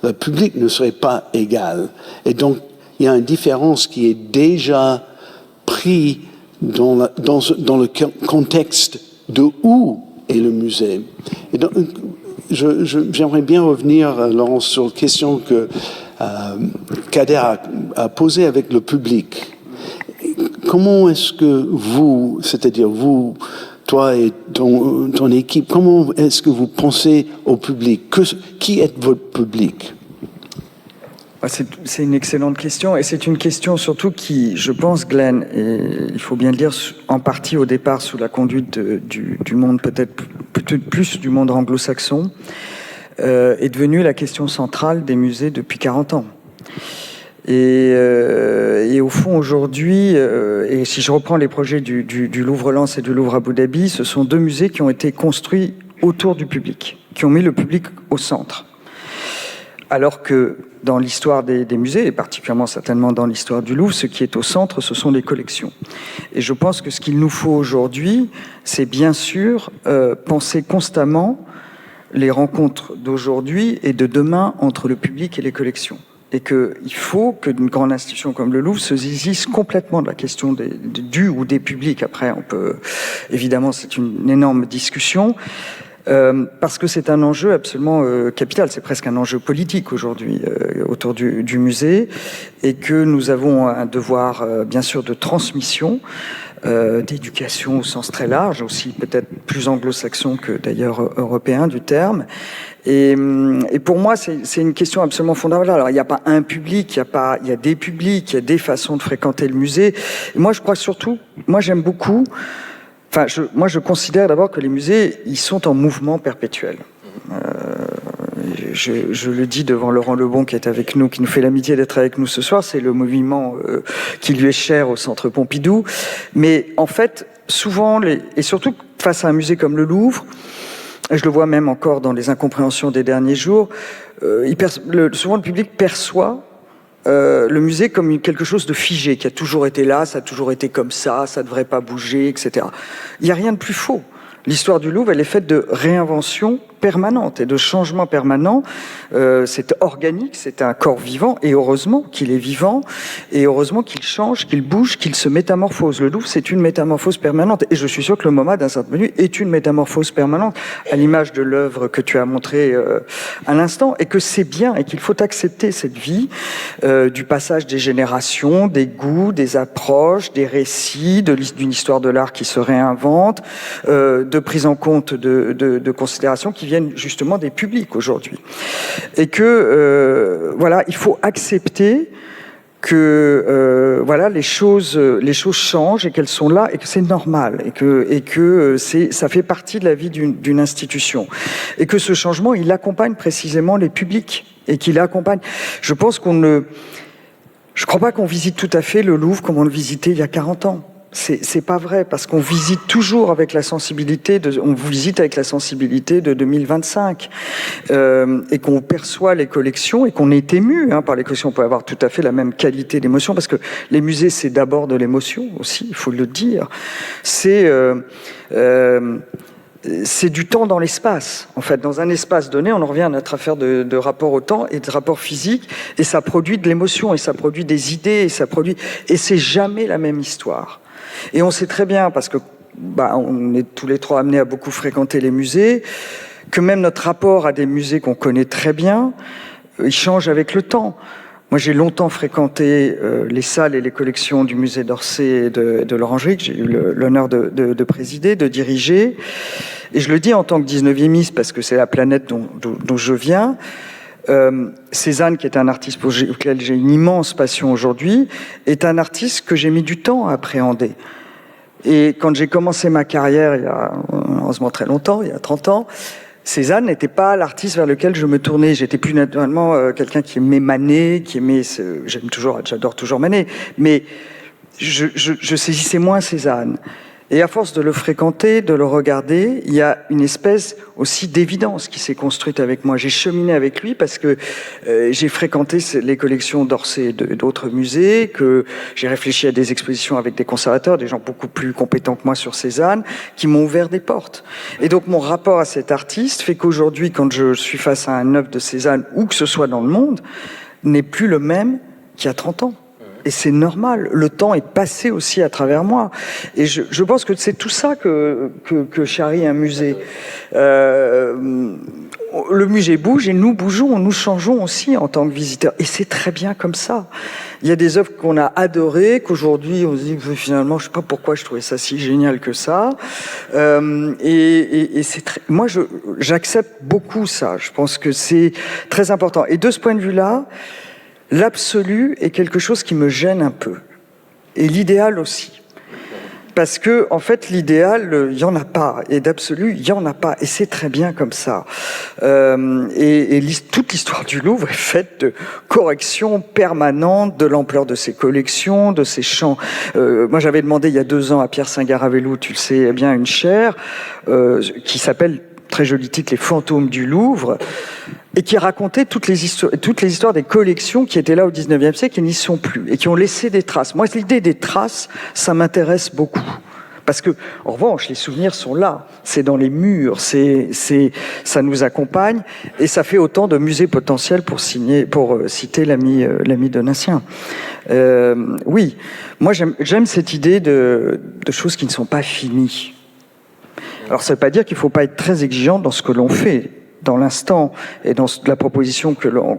Le public ne serait pas égal. Et donc, il y a une différence qui est déjà prise dans le contexte de où est le musée. Et donc, j'aimerais bien revenir, Laurence, sur la question que Kader a posée avec le public. Comment est-ce que vous, c'est-à-dire vous, toi et ton équipe, comment est-ce que vous pensez au public? Qui est votre public? C'est une excellente question, et c'est une question surtout qui, je pense, Glenn, et il faut bien le dire, en partie au départ sous la conduite du monde, peut-être plus du monde anglo-saxon, est devenue la question centrale des musées depuis 40 ans. Et au fond, aujourd'hui, et si je reprends les projets du Louvre-Lens et du Louvre Abu Dhabi, ce sont deux musées qui ont été construits autour du public, qui ont mis le public au centre. Alors que dans l'histoire des musées, et particulièrement certainement dans l'histoire du Louvre, ce qui est au centre, ce sont les collections. Et je pense que ce qu'il nous faut aujourd'hui, c'est bien sûr penser constamment les rencontres d'aujourd'hui et de demain entre le public et les collections. Et qu'il faut qu'une grande institution comme le Louvre se saisisse complètement de la question du ou des publics. Après, on peut... Évidemment, c'est une énorme discussion. Parce que c'est un enjeu absolument capital, c'est presque un enjeu politique aujourd'hui autour du musée, et que nous avons un devoir bien sûr de transmission, d'éducation au sens très large, aussi peut-être plus anglo-saxon que d'ailleurs européen du terme. Et pour moi, c'est une question absolument fondamentale. Alors, il n'y a pas un public, il y a des publics, il y a des façons de fréquenter le musée. Et moi, je crois surtout, j'aime beaucoup. Enfin, je considère d'abord que les musées, ils sont en mouvement perpétuel. Je le dis devant Laurent Lebon qui est avec nous, qui nous fait l'amitié d'être avec nous ce soir, c'est le mouvement qui lui est cher au Centre Pompidou. Mais en fait, souvent, et surtout face à un musée comme le Louvre, et je le vois même encore dans les incompréhensions des derniers jours, souvent le public perçoit le musée comme quelque chose de figé, qui a toujours été là, ça a toujours été comme ça ne devrait pas bouger, etc. Il n'y a rien de plus faux. L'histoire du Louvre, elle est faite de réinvention permanente et de changement permanent. C'est organique, c'est un corps vivant, et heureusement qu'il est vivant, et heureusement qu'il change, qu'il bouge, qu'il se métamorphose. Le Louvre, c'est une métamorphose permanente, et je suis sûr que le MoMA, d'un certain point de vue, est une métamorphose permanente, à l'image de l'œuvre que tu as montrée à l'instant, et que c'est bien, et qu'il faut accepter cette vie du passage des générations, des goûts, des approches, des récits, d'une histoire de l'art qui se réinvente, de prise en compte de considérations qui viennent justement des publics aujourd'hui. Et que, il faut accepter que les choses changent et qu'elles sont là et que c'est normal et que ça fait partie de la vie d'une institution. Et que ce changement, il accompagne précisément les publics et qu'il accompagne... Je crois pas qu'on visite tout à fait le Louvre comme on le visitait il y a 40 ans. C'est pas vrai, parce qu'on visite toujours avec la sensibilité on visite avec la sensibilité de 2025, et qu'on perçoit les collections et qu'on est ému par les collections. On peut avoir tout à fait la même qualité d'émotion, parce que les musées, c'est d'abord de l'émotion aussi, il faut le dire. C'est du temps dans l'espace. En fait, dans un espace donné, on en revient à notre affaire de rapport au temps et de rapport physique, et ça produit de l'émotion, et ça produit des idées, et c'est jamais la même histoire. Et on sait très bien, parce que on est tous les trois amenés à beaucoup fréquenter les musées, que même notre rapport à des musées qu'on connaît très bien, il change avec le temps. Moi, j'ai longtemps fréquenté les salles et les collections du musée d'Orsay et de l'Orangerie, que j'ai eu l'honneur de présider, de diriger. Et je le dis en tant que 19e, parce que c'est la planète dont je viens, Cézanne, qui est un artiste auquel j'ai une immense passion aujourd'hui, est un artiste que j'ai mis du temps à appréhender. Et quand j'ai commencé ma carrière, il y a heureusement très longtemps, il y a 30 ans, Cézanne n'était pas l'artiste vers lequel je me tournais. J'étais plus naturellement quelqu'un qui aimait Manet, j'adore toujours Manet, mais je saisissais moins Cézanne. Et à force de le fréquenter, de le regarder, il y a une espèce aussi d'évidence qui s'est construite avec moi. J'ai cheminé avec lui parce que j'ai fréquenté les collections d'Orsay et d'autres musées, que j'ai réfléchi à des expositions avec des conservateurs, des gens beaucoup plus compétents que moi sur Cézanne, qui m'ont ouvert des portes. Et donc mon rapport à cet artiste fait qu'aujourd'hui, quand je suis face à un œuvre de Cézanne, où que ce soit dans le monde, n'est plus le même qu'il y a 30 ans. Et c'est normal, le temps est passé aussi à travers moi. Et je pense que c'est tout ça que charrie un musée. Le musée bouge et nous bougeons, nous changeons aussi en tant que visiteurs. Et c'est très bien comme ça. Il y a des œuvres qu'on a adorées, qu'aujourd'hui on se dit finalement, je sais pas pourquoi je trouvais ça si génial que ça. Et c'est moi j'accepte beaucoup ça. Je pense que c'est très important. Et de ce point de vue-là, l'absolu est quelque chose qui me gêne un peu. Et l'idéal aussi. Parce que, en fait, l'idéal, il n'y en a pas. Et d'absolu, il n'y en a pas. Et c'est très bien comme ça. Toute l'histoire du Louvre est faite de corrections permanentes de l'ampleur de ses collections, de ses champs. Moi, j'avais demandé il y a 2 ans à Pierre Saint-Garavelou, tu le sais bien, une chaire qui s'appelle, très joli titre, Les fantômes du Louvre, et qui racontait toutes les histoires des collections qui étaient là au 19e siècle et n'y sont plus, et qui ont laissé des traces. Moi, l'idée des traces, ça m'intéresse beaucoup. Parce que, en revanche, les souvenirs sont là, c'est dans les murs, ça nous accompagne, et ça fait autant de musées potentiels pour citer l'ami Donatien. Oui, moi j'aime cette idée de choses qui ne sont pas finies. Alors, ça ne veut pas dire qu'il ne faut pas être très exigeant dans ce que l'on fait, dans l'instant, et dans la proposition que l'on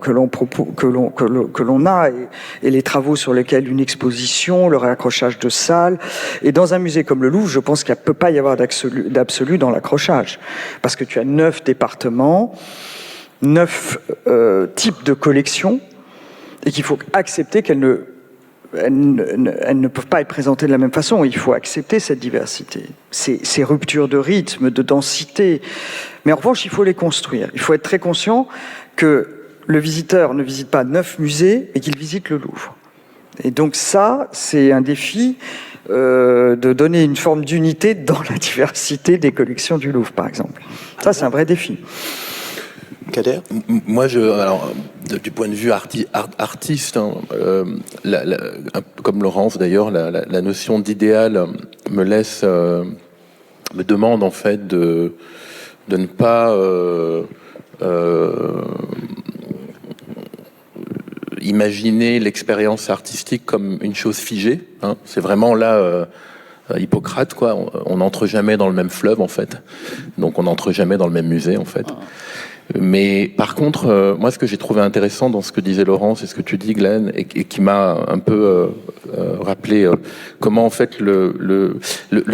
a, et les travaux sur lesquels une exposition, le réaccrochage de salles. Et dans un musée comme le Louvre, je pense qu'il ne peut pas y avoir d'absolu dans l'accrochage. Parce que tu as 9 départements, 9 types de collections, et qu'il faut accepter qu'elles ne peuvent pas être présentées de la même façon. Il faut accepter cette diversité, ces ruptures de rythme, de densité. Mais en revanche, il faut les construire. Il faut être très conscient que le visiteur ne visite pas 9 musées et qu'il visite le Louvre. Et donc ça, c'est un défi de donner une forme d'unité dans la diversité des collections du Louvre, par exemple. Ça, c'est un vrai défi. Kader ? Moi, du point de vue artiste, hein, un peu comme Laurence d'ailleurs, la notion d'idéal me demande en fait de ne pas imaginer l'expérience artistique comme une chose figée. Hein. C'est vraiment là Hippocrate, quoi. On n'entre jamais dans le même fleuve en fait, donc on n'entre jamais dans le même musée en fait. Mais par contre, moi, ce que j'ai trouvé intéressant dans ce que disait Laurence et ce que tu dis, Glenn, et qui m'a un peu rappelé comment en fait le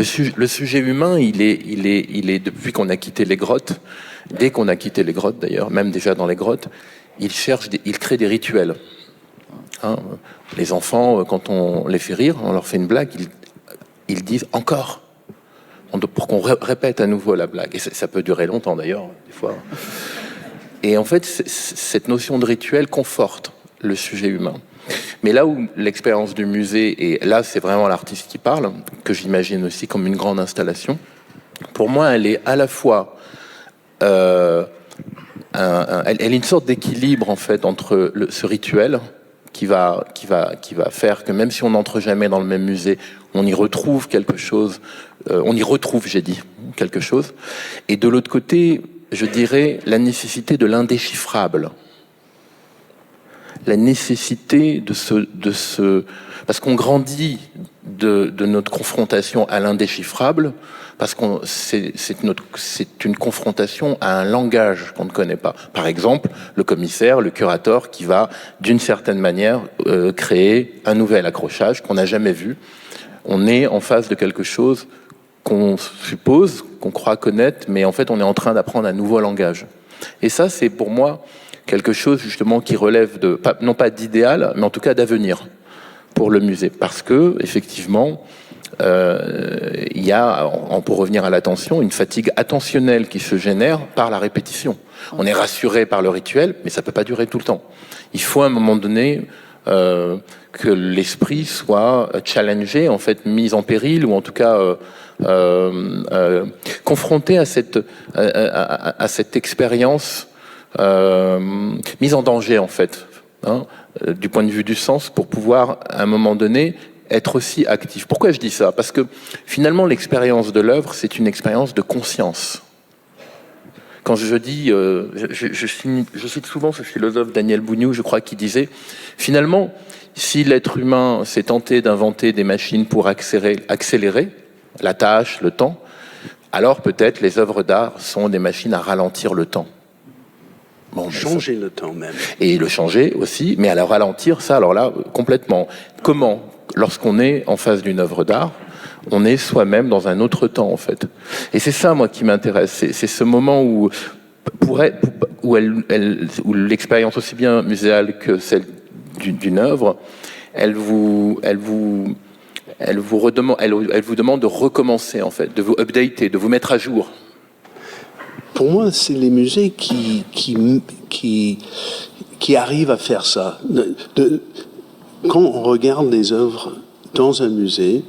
sujet humain, il est depuis qu'on a quitté les grottes, dès qu'on a quitté les grottes d'ailleurs, même déjà dans les grottes, il crée des rituels. Hein, les enfants, quand on les fait rire, on leur fait une blague, ils disent encore. Pour qu'on répète à nouveau la blague. Et ça peut durer longtemps d'ailleurs, des fois. Et en fait, cette notion de rituel conforte le sujet humain. Mais là où l'expérience du musée, et là c'est vraiment l'artiste qui parle, que j'imagine aussi comme une grande installation, pour moi elle est à la fois... elle est une sorte d'équilibre en fait entre ce rituel qui va faire que même si on n'entre jamais dans le même musée, on y retrouve quelque chose, quelque chose. Et de l'autre côté, je dirais la nécessité de l'indéchiffrable. La nécessité parce qu'on grandit de notre confrontation à l'indéchiffrable, parce que c'est une confrontation à un langage qu'on ne connaît pas. Par exemple, le commissaire, le curateur, qui va, d'une certaine manière, créer un nouvel accrochage qu'on n'a jamais vu. On est en face de quelque chose qu'on suppose, qu'on croit connaître, mais en fait, on est en train d'apprendre un nouveau langage. Et ça, c'est pour moi quelque chose justement qui relève de, non pas d'idéal, mais en tout cas d'avenir pour le musée. Parce que, effectivement, il y a, pour revenir à l'attention, une fatigue attentionnelle qui se génère par la répétition. On est rassuré par le rituel, mais ça peut pas durer tout le temps. Il faut à un moment donné que l'esprit soit challengé, en fait, mis en péril, ou en tout cas confronté à cette expérience mise en danger, en fait, hein, du point de vue du sens, pour pouvoir, à un moment donné, être aussi actif. Pourquoi je dis ça? Parce que finalement, l'expérience de l'œuvre, c'est une expérience de conscience. Quand je dis, je cite souvent ce philosophe Daniel Bougnou, je crois, qui disait, finalement, si l'être humain s'est tenté d'inventer des machines pour accélérer la tâche, le temps, alors peut-être les œuvres d'art sont des machines à ralentir le temps. Bon, Changer le temps même. Et le changer aussi, mais à le ralentir, ça, alors là, complètement. Comment? Lorsqu'on est en face d'une œuvre d'art, on est soi-même dans un autre temps, en fait. Et c'est ça, moi, qui m'intéresse. C'est ce moment où l'expérience aussi bien muséale que celle d'une œuvre, elle vous demande de recommencer, en fait, de vous updater, de vous mettre à jour. Pour moi, c'est les musées qui arrivent à faire ça. Quand on regarde les œuvres dans un musée,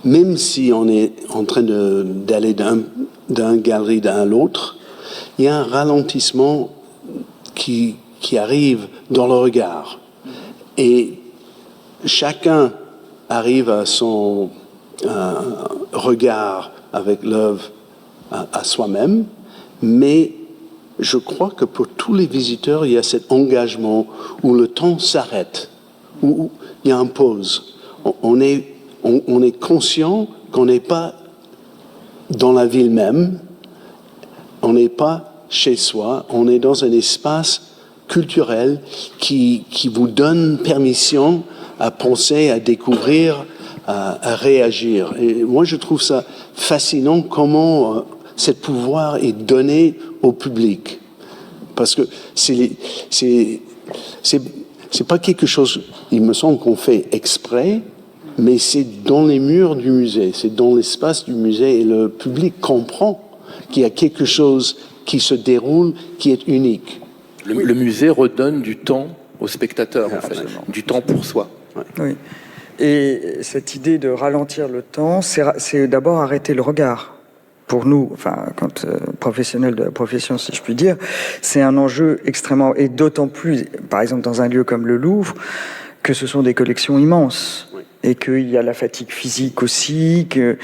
même si on est en train d'aller d'un galerie à l'autre, il y a un ralentissement qui arrive dans le regard. Et chacun arrive à son regard avec l'œuvre à soi-même, mais je crois que pour tous les visiteurs, il y a cet engagement où le temps s'arrête, où il y a une pause. On est conscient qu'on n'est pas dans la ville même, on n'est pas chez soi, on est dans un espace culturel qui vous donne permission à penser, à découvrir, à réagir. Et moi, je trouve ça fascinant comment ce pouvoir est donné au public. Parce que c'est pas quelque chose, il me semble, qu'on fait exprès, mais c'est dans les murs du musée, c'est dans l'espace du musée, et le public comprend qu'il y a quelque chose qui se déroule, qui est unique. Le musée redonne du temps aux spectateurs, en fait, du temps pour soi. Ouais. Oui. Et cette idée de ralentir le temps, c'est d'abord arrêter le regard. Pour nous, enfin, quand professionnels de la profession, si je puis dire, c'est un enjeu extrêmement, et d'autant plus, par exemple, dans un lieu comme le Louvre, que ce sont des collections immenses, oui, et qu'il y a la fatigue physique aussi, que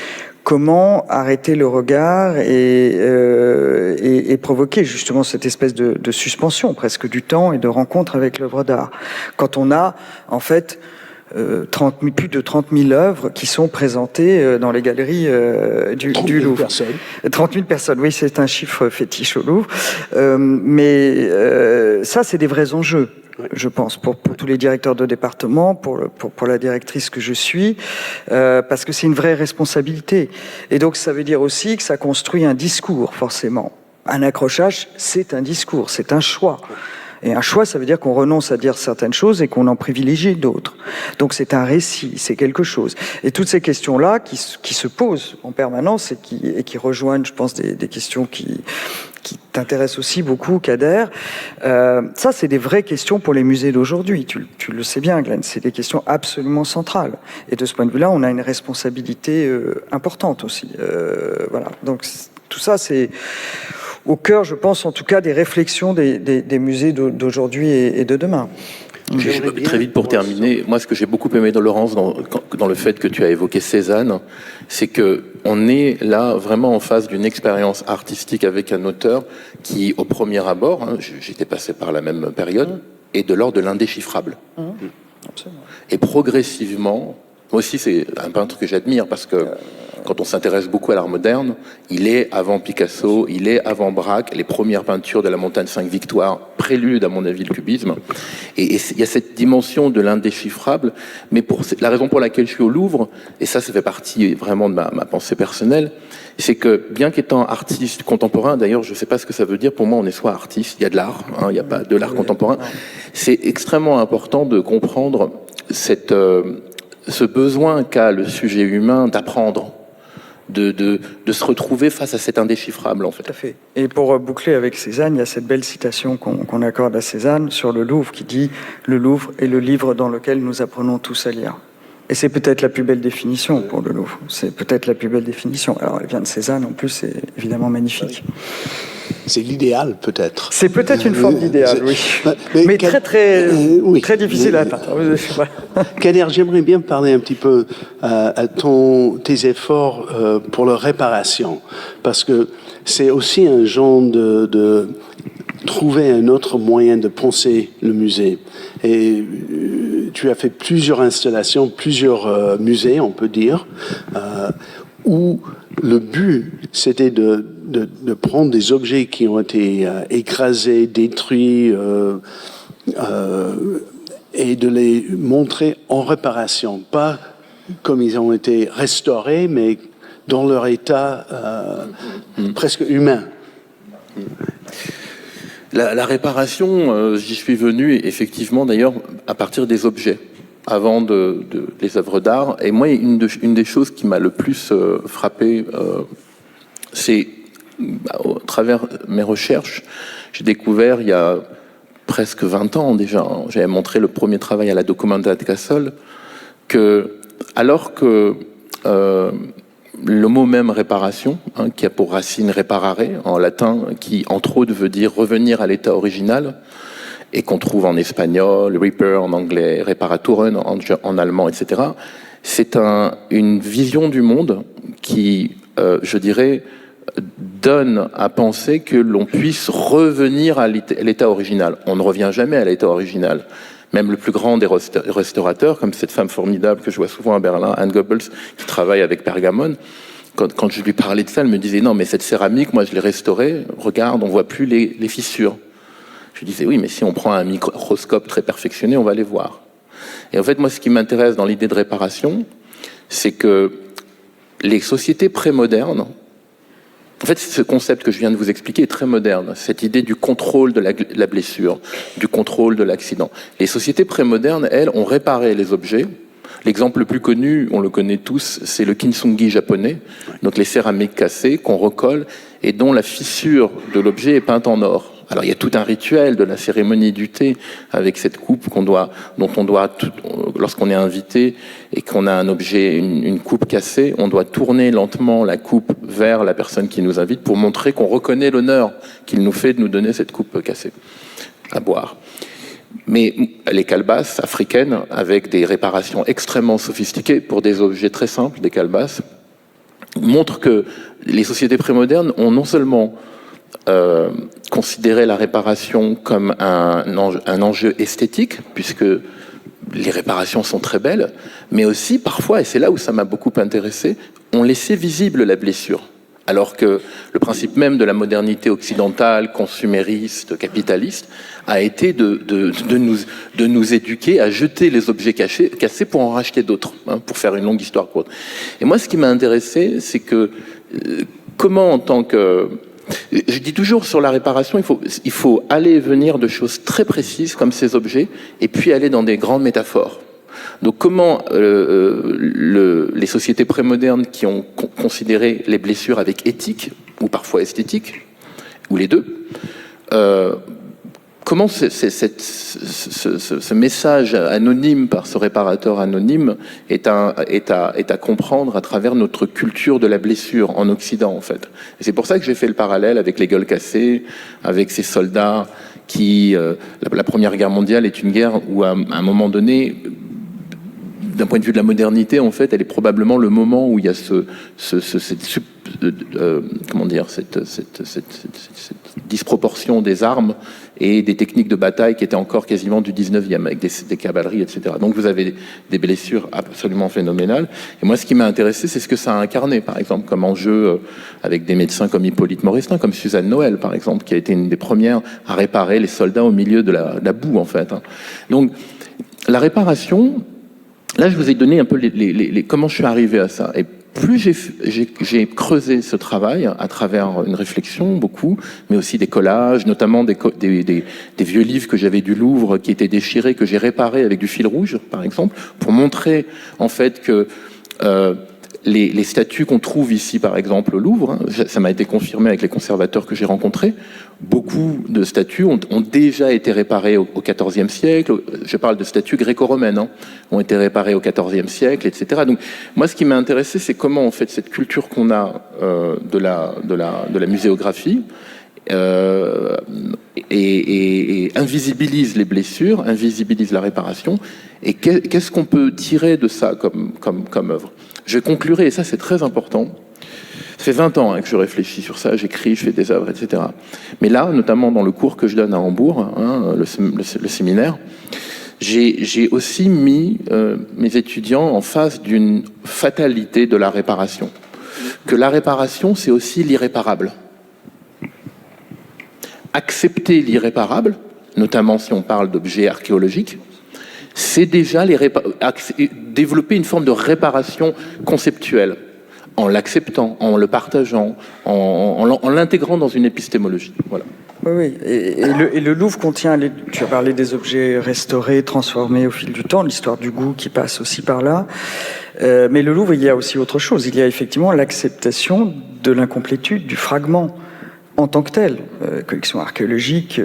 comment arrêter le regard et provoquer justement cette espèce de suspension presque du temps et de rencontre avec l'œuvre d'art. Quand on a, en fait, plus de 30 000 œuvres qui sont présentées dans les galeries du Louvre. 30 000 personnes, oui, c'est un chiffre fétiche au Louvre. Mais ça, c'est des vrais enjeux, je pense, pour tous les directeurs de département, pour la directrice que je suis, parce que c'est une vraie responsabilité. Et donc, ça veut dire aussi que ça construit un discours, forcément. Un accrochage, c'est un discours, c'est un choix. Et un choix, ça veut dire qu'on renonce à dire certaines choses et qu'on en privilégie d'autres. Donc c'est un récit, c'est quelque chose. Et toutes ces questions-là qui se posent en permanence et qui rejoignent, je pense, des questions qui t'intéressent aussi beaucoup, Kader. Ça, c'est des vraies questions pour les musées d'aujourd'hui. Tu le sais bien, Glenn, c'est des questions absolument centrales. Et de ce point de vue-là, on a une responsabilité importante aussi. Voilà. Donc tout ça, c'est au cœur, je pense, en tout cas, des réflexions des musées d'aujourd'hui et de demain. Très vite pour terminer, moi ce que j'ai beaucoup aimé dans Laurence, dans le fait que tu as évoqué Cézanne, c'est que on est là vraiment en face d'une expérience artistique avec un auteur qui, au premier abord, hein, j'étais passé par la même période, est de l'ordre de l'indéchiffrable. Absolument. Et progressivement, moi aussi c'est un peintre que j'admire parce que quand on s'intéresse beaucoup à l'art moderne, il est avant Picasso, il est avant Braque, les premières peintures de la Montagne 5 Victoires, prélude à mon avis le cubisme. Et il y a cette dimension de l'indéchiffrable, mais la raison pour laquelle je suis au Louvre, et ça fait partie vraiment de ma pensée personnelle, c'est que bien qu'étant artiste contemporain, d'ailleurs je ne sais pas ce que ça veut dire, pour moi on est soit artiste, il y a de l'art, hein, il n'y a pas de l'art contemporain, c'est extrêmement important de comprendre ce besoin qu'a le sujet humain d'apprendre, de se retrouver face à cet indéchiffrable, en fait. Tout à fait. Et pour boucler avec Cézanne, il y a cette belle citation qu'on accorde à Cézanne sur le Louvre qui dit « Le Louvre est le livre dans lequel nous apprenons tous à lire ». Et c'est peut-être la plus belle définition pour le Louvre. C'est peut-être la plus belle définition. Alors, elle vient de Cézanne, en plus, c'est évidemment magnifique. C'est l'idéal, peut-être. C'est peut-être une forme d'idéal, oui. Mais très difficile à atteindre. Kader, j'aimerais bien parler un petit peu à tes efforts pour la réparation, parce que c'est aussi un genre de trouver un autre moyen de penser le musée. Et tu as fait plusieurs installations, plusieurs musées, on peut dire, où le but, c'était de prendre des objets qui ont été écrasés, détruits, et de les montrer en réparation. Pas comme ils ont été restaurés, mais dans leur état presque humain. La réparation, j'y suis venu effectivement d'ailleurs à partir des objets, avant des œuvres d'art. Et moi, une des choses qui m'a le plus frappé, c'est à travers mes recherches, j'ai découvert il y a presque 20 ans déjà, j'avais montré le premier travail à la Documenta de Casole, que alors que le mot même réparation, qui a pour racine reparare en latin, qui entre autres veut dire revenir à l'état original, et qu'on trouve en espagnol, repair en anglais, reparaturen en allemand, etc. C'est une vision du monde qui, je dirais, donne à penser que l'on puisse revenir à l'état original. On ne revient jamais à l'état original. Même le plus grand des restaurateurs, comme cette femme formidable que je vois souvent à Berlin, Anne Goebbels, qui travaille avec Pergamon, quand je lui parlais de ça, elle me disait « Non, mais cette céramique, moi je l'ai restaurée, regarde, on voit plus les fissures. » Je disais « Oui, mais si on prend un microscope très perfectionné, on va les voir. » Et en fait, moi, ce qui m'intéresse dans l'idée de réparation, c'est que les sociétés prémodernes, en fait, ce concept que je viens de vous expliquer est très moderne, cette idée du contrôle de la blessure, du contrôle de l'accident. Les sociétés prémodernes, elles, ont réparé les objets. L'exemple le plus connu, on le connaît tous, c'est le kintsugi japonais, donc les céramiques cassées qu'on recolle et dont la fissure de l'objet est peinte en or. Alors il y a tout un rituel de la cérémonie du thé avec cette coupe dont on doit, lorsqu'on est invité et qu'on a un objet, une coupe cassée, on doit tourner lentement la coupe vers la personne qui nous invite pour montrer qu'on reconnaît l'honneur qu'il nous fait de nous donner cette coupe cassée à boire. Mais les calebasses africaines, avec des réparations extrêmement sophistiquées pour des objets très simples, des calebasses, montrent que les sociétés prémodernes ont non seulement considérer la réparation comme un enjeu esthétique, puisque les réparations sont très belles, mais aussi parfois, et c'est là où ça m'a beaucoup intéressé, on laissait visible la blessure. Alors que le principe même de la modernité occidentale, consumériste, capitaliste, a été de nous éduquer à jeter les objets cassés pour en racheter d'autres, pour faire une longue histoire courte. Et moi, ce qui m'a intéressé, c'est que comment en tant que... Je dis toujours sur la réparation, il faut aller et venir de choses très précises comme ces objets, et puis aller dans des grandes métaphores. Donc comment les sociétés prémodernes qui ont considéré les blessures avec éthique, ou parfois esthétique, ou les deux, comment ce message anonyme par ce réparateur anonyme est à comprendre à travers notre culture de la blessure en Occident, en fait. Et c'est pour ça que j'ai fait le parallèle avec les gueules cassées, avec ces soldats qui... la Première Guerre mondiale est une guerre où, à un moment donné, d'un point de vue de la modernité, en fait, elle est probablement le moment où il y a cette disproportion des armes et des techniques de bataille qui étaient encore quasiment du 19e, avec des cavaleries, etc. Donc vous avez des blessures absolument phénoménales. Et moi, ce qui m'a intéressé, c'est ce que ça a incarné, par exemple, comme enjeu avec des médecins comme Hippolyte Morestin, comme Suzanne Noël, par exemple, qui a été une des premières à réparer les soldats au milieu de la boue, en fait. Donc, la réparation, là, je vous ai donné un peu comment je suis arrivé à ça. Et plus j'ai creusé ce travail à travers une réflexion, beaucoup, mais aussi des collages, notamment des vieux livres que j'avais du Louvre qui étaient déchirés, que j'ai réparés avec du fil rouge, par exemple, pour montrer en fait que les statues qu'on trouve ici, par exemple, au Louvre, ça m'a été confirmé avec les conservateurs que j'ai rencontrés, beaucoup de statues ont déjà été réparées au XIVe siècle. Je parle de statues gréco-romaines, ont été réparées au XIVe siècle, etc. Donc, moi, ce qui m'a intéressé, c'est comment, en fait, cette culture qu'on a de la muséographie et invisibilise les blessures, invisibilise la réparation. Et qu'est-ce qu'on peut tirer de ça comme œuvre? Je conclurai, et ça c'est très important, ça fait 20 ans que je réfléchis sur ça, j'écris, je fais des œuvres, etc. Mais là, notamment dans le cours que je donne à Hambourg, le séminaire, j'ai aussi mis mes étudiants en face d'une fatalité de la réparation. Que la réparation, c'est aussi l'irréparable. Accepter l'irréparable, notamment si on parle d'objets archéologiques, c'est déjà développer une forme de réparation conceptuelle, en l'acceptant, en le partageant, en l'intégrant dans une épistémologie. Voilà. Oui, et le Louvre contient, tu as parlé des objets restaurés, transformés au fil du temps, l'histoire du goût qui passe aussi par là. Mais le Louvre, il y a aussi autre chose. Il y a effectivement l'acceptation de l'incomplétude, du fragment en tant que tel. Collections archéologiques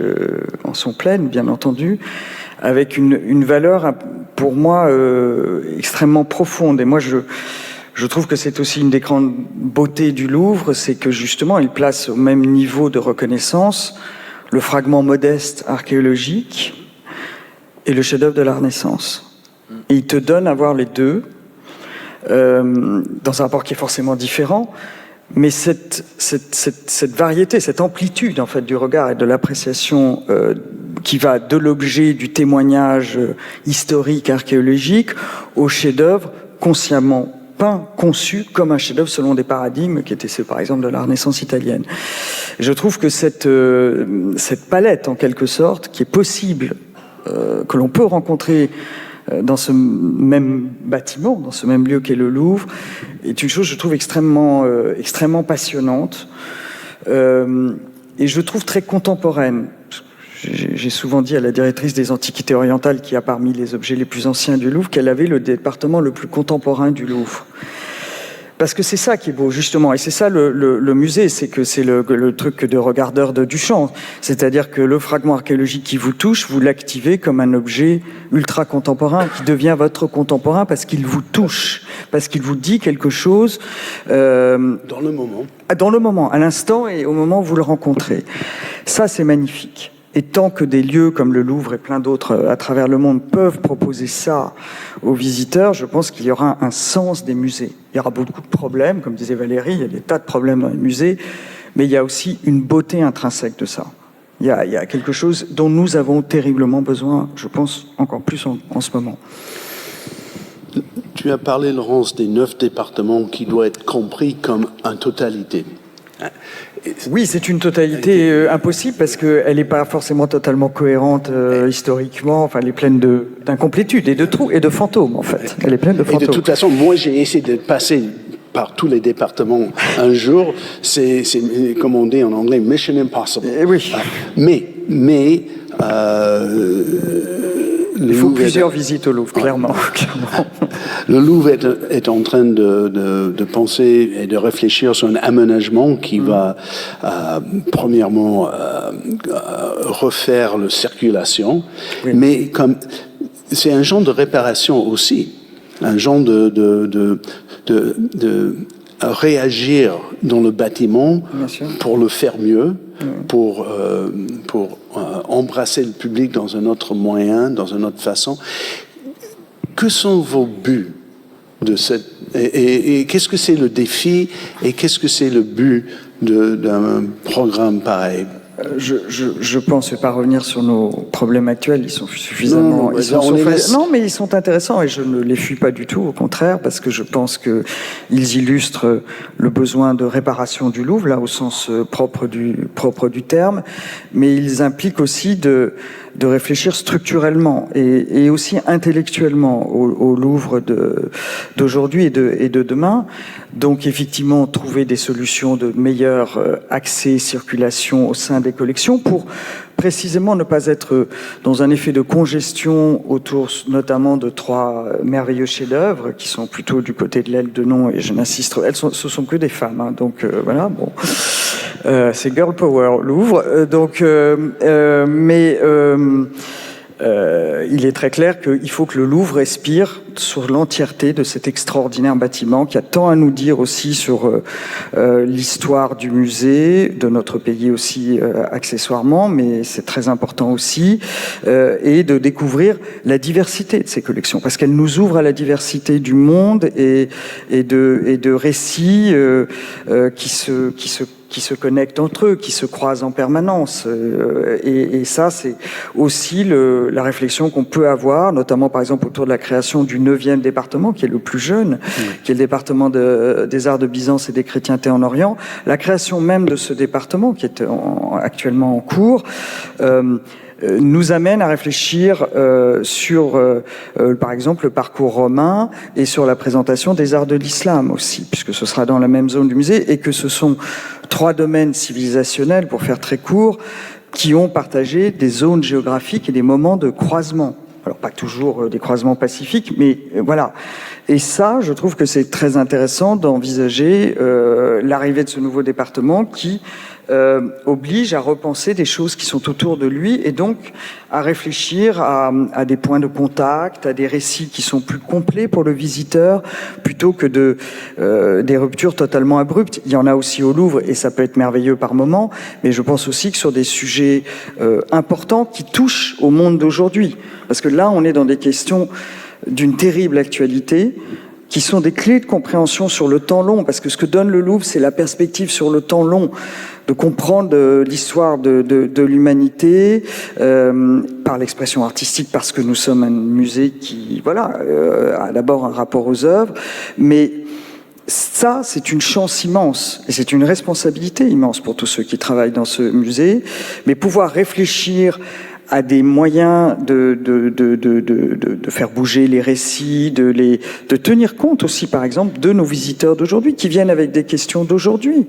en sont pleines, bien entendu, avec une valeur, pour moi, extrêmement profonde. Et moi, je trouve que c'est aussi une des grandes beautés du Louvre, c'est que justement, il place au même niveau de reconnaissance le fragment modeste archéologique et le chef-d'œuvre de la Renaissance. Et il te donne à voir les deux, dans un rapport qui est forcément différent, mais cette variété, cette amplitude en fait du regard et de l'appréciation qui va de l'objet du témoignage historique, archéologique, au chef-d'œuvre consciemment peint, conçu comme un chef-d'œuvre selon des paradigmes qui étaient ceux, par exemple, de la Renaissance italienne. Je trouve que cette palette, en quelque sorte, qui est possible, que l'on peut rencontrer dans ce même bâtiment, dans ce même lieu qu'est le Louvre, est une chose, je trouve, extrêmement passionnante et je trouve très contemporaine. J'ai souvent dit à la directrice des Antiquités orientales, qui a parmi les objets les plus anciens du Louvre, qu'elle avait le département le plus contemporain du Louvre. Parce que c'est ça qui est beau, justement, et c'est ça le musée, c'est que c'est le truc de regardeur de Duchamp. C'est-à-dire que le fragment archéologique qui vous touche, vous l'activez comme un objet ultra contemporain qui devient votre contemporain parce qu'il vous touche, parce qu'il vous dit quelque chose. Dans le moment. Dans le moment, à l'instant et au moment où vous le rencontrez. Ça, c'est magnifique. Et tant que des lieux comme le Louvre et plein d'autres à travers le monde peuvent proposer ça aux visiteurs, je pense qu'il y aura un sens des musées. Il y aura beaucoup de problèmes, comme disait Valérie, il y a des tas de problèmes dans les musées, mais il y a aussi une beauté intrinsèque de ça. Il y a quelque chose dont nous avons terriblement besoin, je pense, encore plus en ce moment. Tu as parlé, Laurence, des 9 départements qui doivent être compris comme une totalité. Oui, c'est une totalité impossible parce qu'elle n'est pas forcément totalement cohérente historiquement. Enfin, elle est pleine d'incomplétudes et de trous et de fantômes, en fait. Elle est pleine de fantômes. Et de toute façon, moi, j'ai essayé de passer par tous les départements un jour. C'est comme on dit en anglais, mission impossible. Oui. Mais il faut plusieurs visites au Louvre, clairement. Le Louvre est en train de penser et de réfléchir sur un aménagement qui va, premièrement, refaire la circulation, oui. Mais comme c'est un genre de réparation aussi, un genre de réagir dans le bâtiment pour le faire mieux, pour embrasser le public dans un autre moyen, dans une autre façon. que sont vos buts de cette... Et qu'est-ce que c'est le défi et qu'est-ce que c'est le but d'un programme pareil? Je pense, je ne vais pas revenir sur nos problèmes actuels, ils sont suffisamment... Non, mais ils sont intéressants et je ne les fuis pas du tout, au contraire, parce que je pense qu'ils illustrent le besoin de réparation du Louvre, là, au sens propre du terme, mais ils impliquent aussi de réfléchir structurellement et aussi intellectuellement au Louvre d'aujourd'hui et de demain. Donc effectivement, trouver des solutions de meilleur accès, circulation au sein des collections pour précisément ne pas être dans un effet de congestion autour notamment de 3 merveilleux chefs-d'œuvre qui sont plutôt du côté de l'aile de non, et je n'insiste, ce sont que des femmes, hein, donc voilà, bon, c'est girl power Louvre, il est très clair qu'il faut que le Louvre respire sur l'entièreté de cet extraordinaire bâtiment qui a tant à nous dire aussi sur l'histoire du musée, de notre pays aussi accessoirement, mais c'est très important aussi, et de découvrir la diversité de ces collections, parce qu'elles nous ouvrent à la diversité du monde et de récits qui se connectent entre eux, qui se croisent en permanence. Et ça, c'est aussi la réflexion qu'on peut avoir, notamment par exemple autour de la création du 9e département, qui est le plus jeune, qui est le département des arts de Byzance et des chrétientés en Orient. La création même de ce département, qui est actuellement en cours, nous amène à réfléchir sur, par exemple, le parcours romain et sur la présentation des arts de l'islam aussi, puisque ce sera dans la même zone du musée, et que ce sont 3 domaines civilisationnels, pour faire très court, qui ont partagé des zones géographiques et des moments de croisement. Alors, pas toujours des croisements pacifiques, mais voilà. Et ça, je trouve que c'est très intéressant d'envisager l'arrivée de ce nouveau département qui oblige à repenser des choses qui sont autour de lui et donc à réfléchir à des points de contact, à des récits qui sont plus complets pour le visiteur plutôt que des ruptures totalement abruptes. Il y en a aussi au Louvre et ça peut être merveilleux par moments, mais je pense aussi que sur des sujets importants qui touchent au monde d'aujourd'hui. Parce que là, on est dans des questions d'une terrible actualité qui sont des clés de compréhension sur le temps long, parce que ce que donne le Louvre, c'est la perspective sur le temps long, de comprendre l'histoire de l'humanité par l'expression artistique, parce que nous sommes un musée qui, voilà, a d'abord un rapport aux œuvres, mais ça, c'est une chance immense et c'est une responsabilité immense pour tous ceux qui travaillent dans ce musée, mais pouvoir réfléchir à des moyens de faire bouger les récits, de tenir compte aussi, par exemple, de nos visiteurs d'aujourd'hui, qui viennent avec des questions d'aujourd'hui,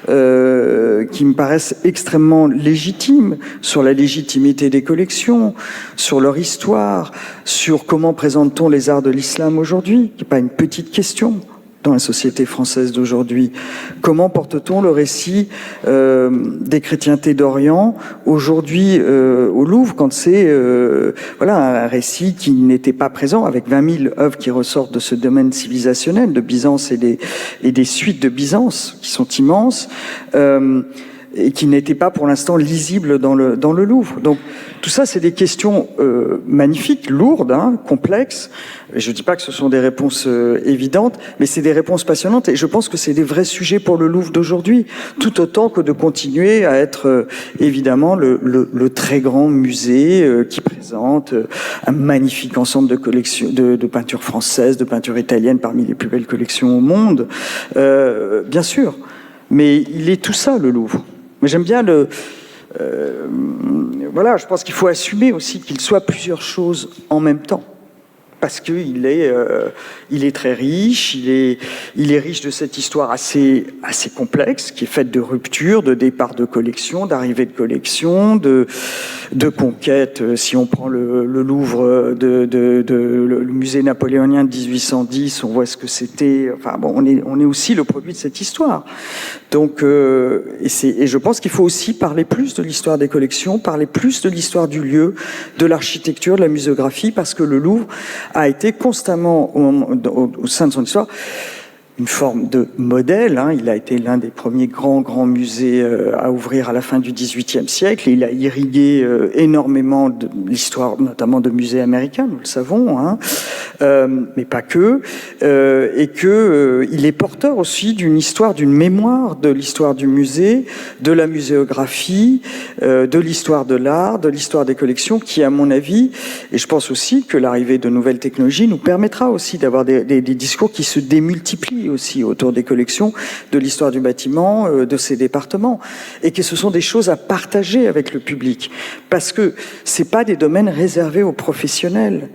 qui me paraissent extrêmement légitimes, sur la légitimité des collections, sur leur histoire, sur comment présente-t-on les arts de l'islam aujourd'hui, qui n'est pas une petite question dans la société française d'aujourd'hui. Comment porte-t-on le récit des chrétientés d'Orient aujourd'hui au Louvre, quand c'est voilà, un récit qui n'était pas présent, avec 20 000 œuvres qui ressortent de ce domaine civilisationnel de Byzance et des suites de Byzance qui sont immenses, et qui n'étaient pas pour l'instant lisibles dans le Louvre. Donc tout ça, c'est des questions magnifiques, lourdes, hein, complexes. Et je ne dis pas que ce sont des réponses évidentes, mais c'est des réponses passionnantes. Et je pense que c'est des vrais sujets pour le Louvre d'aujourd'hui, tout autant que de continuer à être évidemment le très grand musée qui présente un magnifique ensemble de collections de peintures françaises, de peintures italiennes, parmi les plus belles collections au monde. Bien sûr, mais il est tout ça, le Louvre. Mais j'aime bien voilà, je pense qu'il faut assumer aussi qu'il soit plusieurs choses en même temps. Parce qu'il est très riche, il est riche de cette histoire assez complexe, qui est faite de ruptures, de départs de collections, d'arrivées de collections, de conquêtes. Si on prend le Louvre, le musée napoléonien de 1810, on voit ce que c'était. Enfin bon, on est aussi le produit de cette histoire. Donc, et je pense qu'il faut aussi parler plus de l'histoire des collections, parler plus de l'histoire du lieu, de l'architecture, de la muséographie, parce que le Louvre a été constamment, au sein de son histoire, une forme de modèle. Il a été l'un des premiers grands musées à ouvrir à la fin du XVIIIe siècle. Et il a irrigué énormément de l'histoire, notamment de musées américains, nous le savons, mais pas que. Et il est porteur aussi d'une histoire, d'une mémoire de l'histoire du musée, de la muséographie, de l'histoire de l'art, de l'histoire des collections, qui, à mon avis, et je pense aussi que l'arrivée de nouvelles technologies nous permettra aussi d'avoir des discours qui se démultiplient aussi autour des collections, de l'histoire du bâtiment, de ses départements, et que ce sont des choses à partager avec le public, parce que c'est pas des domaines réservés aux professionnels.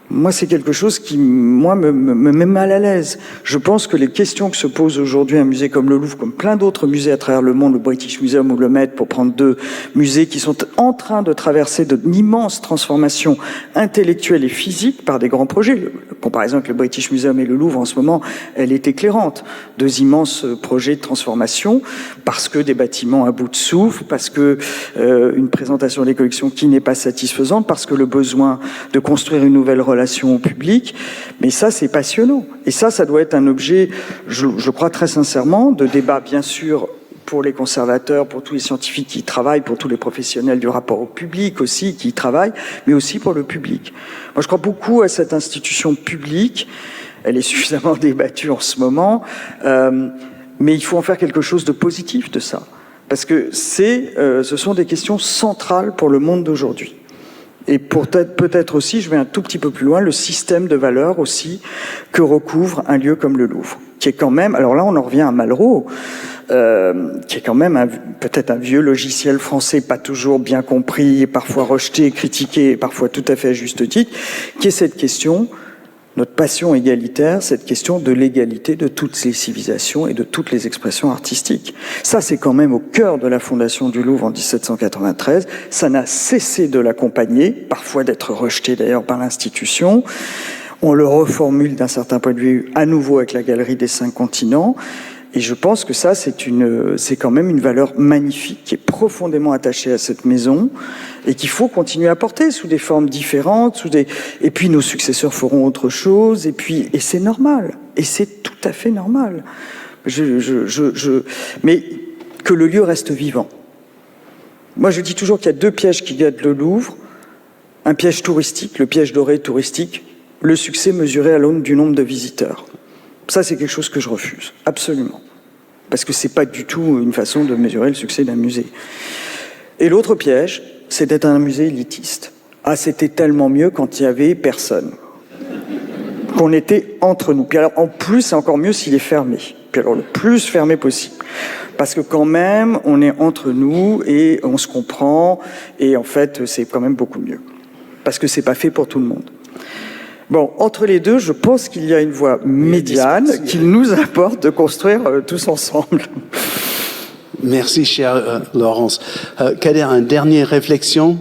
Moi, c'est quelque chose qui, me met mal à l'aise. Je pense que les questions que se pose aujourd'hui un musée comme le Louvre, comme plein d'autres musées à travers le monde, le British Museum ou le Met, pour prendre deux musées qui sont en train de traverser d'immenses transformations intellectuelles et physiques par des grands projets. La comparaison avec le British Museum et le Louvre, en ce moment, elle est éclairante. Deux immenses projets de transformation, parce que des bâtiments à bout de souffle, parce que une présentation des collections qui n'est pas satisfaisante, parce que le besoin de construire une nouvelle relation au public, mais ça c'est passionnant. Et ça doit être un objet, je crois très sincèrement, de débat bien sûr pour les conservateurs, pour tous les scientifiques qui y travaillent, pour tous les professionnels du rapport au public aussi qui y travaillent, mais aussi pour le public. Moi je crois beaucoup à cette institution publique, elle est suffisamment débattue en ce moment, mais il faut en faire quelque chose de positif de ça, parce que ce sont des questions centrales pour le monde d'aujourd'hui. Et peut-être aussi, je vais un tout petit peu plus loin, le système de valeurs aussi que recouvre un lieu comme le Louvre, qui est quand même, alors là on en revient à Malraux, qui est quand même peut-être un vieux logiciel français pas toujours bien compris, parfois rejeté, critiqué, parfois tout à fait à juste titre, qui est cette question, notre passion égalitaire, cette question de l'égalité de toutes les civilisations et de toutes les expressions artistiques. Ça, c'est quand même au cœur de la fondation du Louvre en 1793. Ça n'a cessé de l'accompagner, parfois d'être rejeté d'ailleurs par l'institution. On le reformule d'un certain point de vue à nouveau avec la Galerie des 5 continents. Et je pense que ça, c'est quand même une valeur magnifique qui est profondément attachée à cette maison et qu'il faut continuer à porter sous des formes différentes, et puis nos successeurs feront autre chose, et c'est normal, et c'est tout à fait normal. Mais que le lieu reste vivant. Moi, je dis toujours qu'il y a 2 pièges qui guettent le Louvre. Un piège touristique, le piège doré touristique, le succès mesuré à l'aune du nombre de visiteurs. Ça, c'est quelque chose que je refuse, absolument. Parce que c'est pas du tout une façon de mesurer le succès d'un musée. Et l'autre piège, c'est d'être un musée élitiste. Ah, c'était tellement mieux quand il y avait personne. Qu'on était entre nous. Puis alors, en plus, c'est encore mieux s'il est fermé. Puis alors, le plus fermé possible. Parce que quand même, on est entre nous et on se comprend. Et en fait, c'est quand même beaucoup mieux. Parce que c'est pas fait pour tout le monde. Bon, entre les deux, je pense qu'il y a une voie médiane qu'il nous apporte de construire tous ensemble. Merci, chère Laurence. Kader, une dernière réflexion,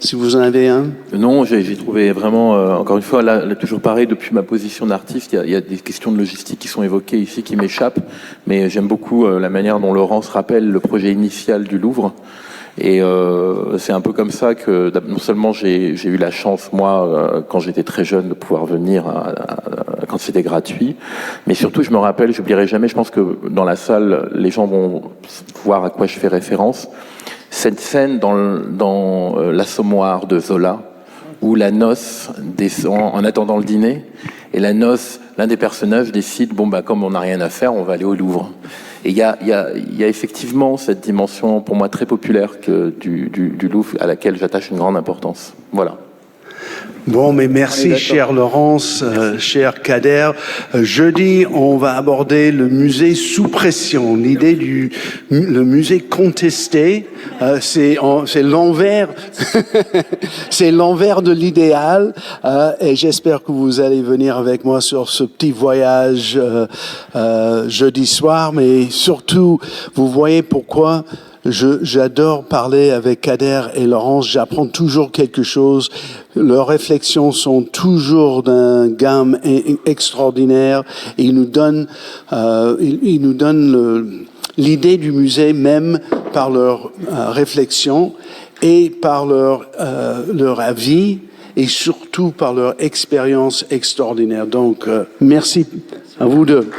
si vous en avez un? Non, j'ai trouvé vraiment, encore une fois, là, toujours pareil, depuis ma position d'artiste, il y a des questions de logistique qui sont évoquées ici qui m'échappent, mais j'aime beaucoup la manière dont Laurence rappelle le projet initial du Louvre. Et c'est un peu comme ça que non seulement j'ai eu la chance, moi, quand j'étais très jeune, de pouvoir venir quand c'était gratuit, mais surtout, je me rappelle, j'oublierai jamais, je pense que dans la salle, les gens vont voir à quoi je fais référence, cette scène dans l'Assommoir de Zola, où la noce descend en attendant le dîner, et la noce, l'un des personnages décide, comme on n'a rien à faire, on va aller au Louvre. Et il y a effectivement cette dimension, pour moi, très populaire du Louvre, à laquelle j'attache une grande importance. Voilà. Bon, mais merci, chère Laurence, cher Kader. Jeudi, on va aborder le musée sous pression. L'idée le musée contesté, c'est l'envers, c'est l'envers de l'idéal. Et j'espère que vous allez venir avec moi sur ce petit voyage jeudi soir. Mais surtout, vous voyez pourquoi j'adore parler avec Kader et Laurence. J'apprends toujours quelque chose. Leurs réflexions sont toujours d'un gamme extraordinaire. Et ils nous donnent l'idée du musée même par leurs réflexions et par leur avis et surtout par leur expérience extraordinaire. Donc, merci À vous deux.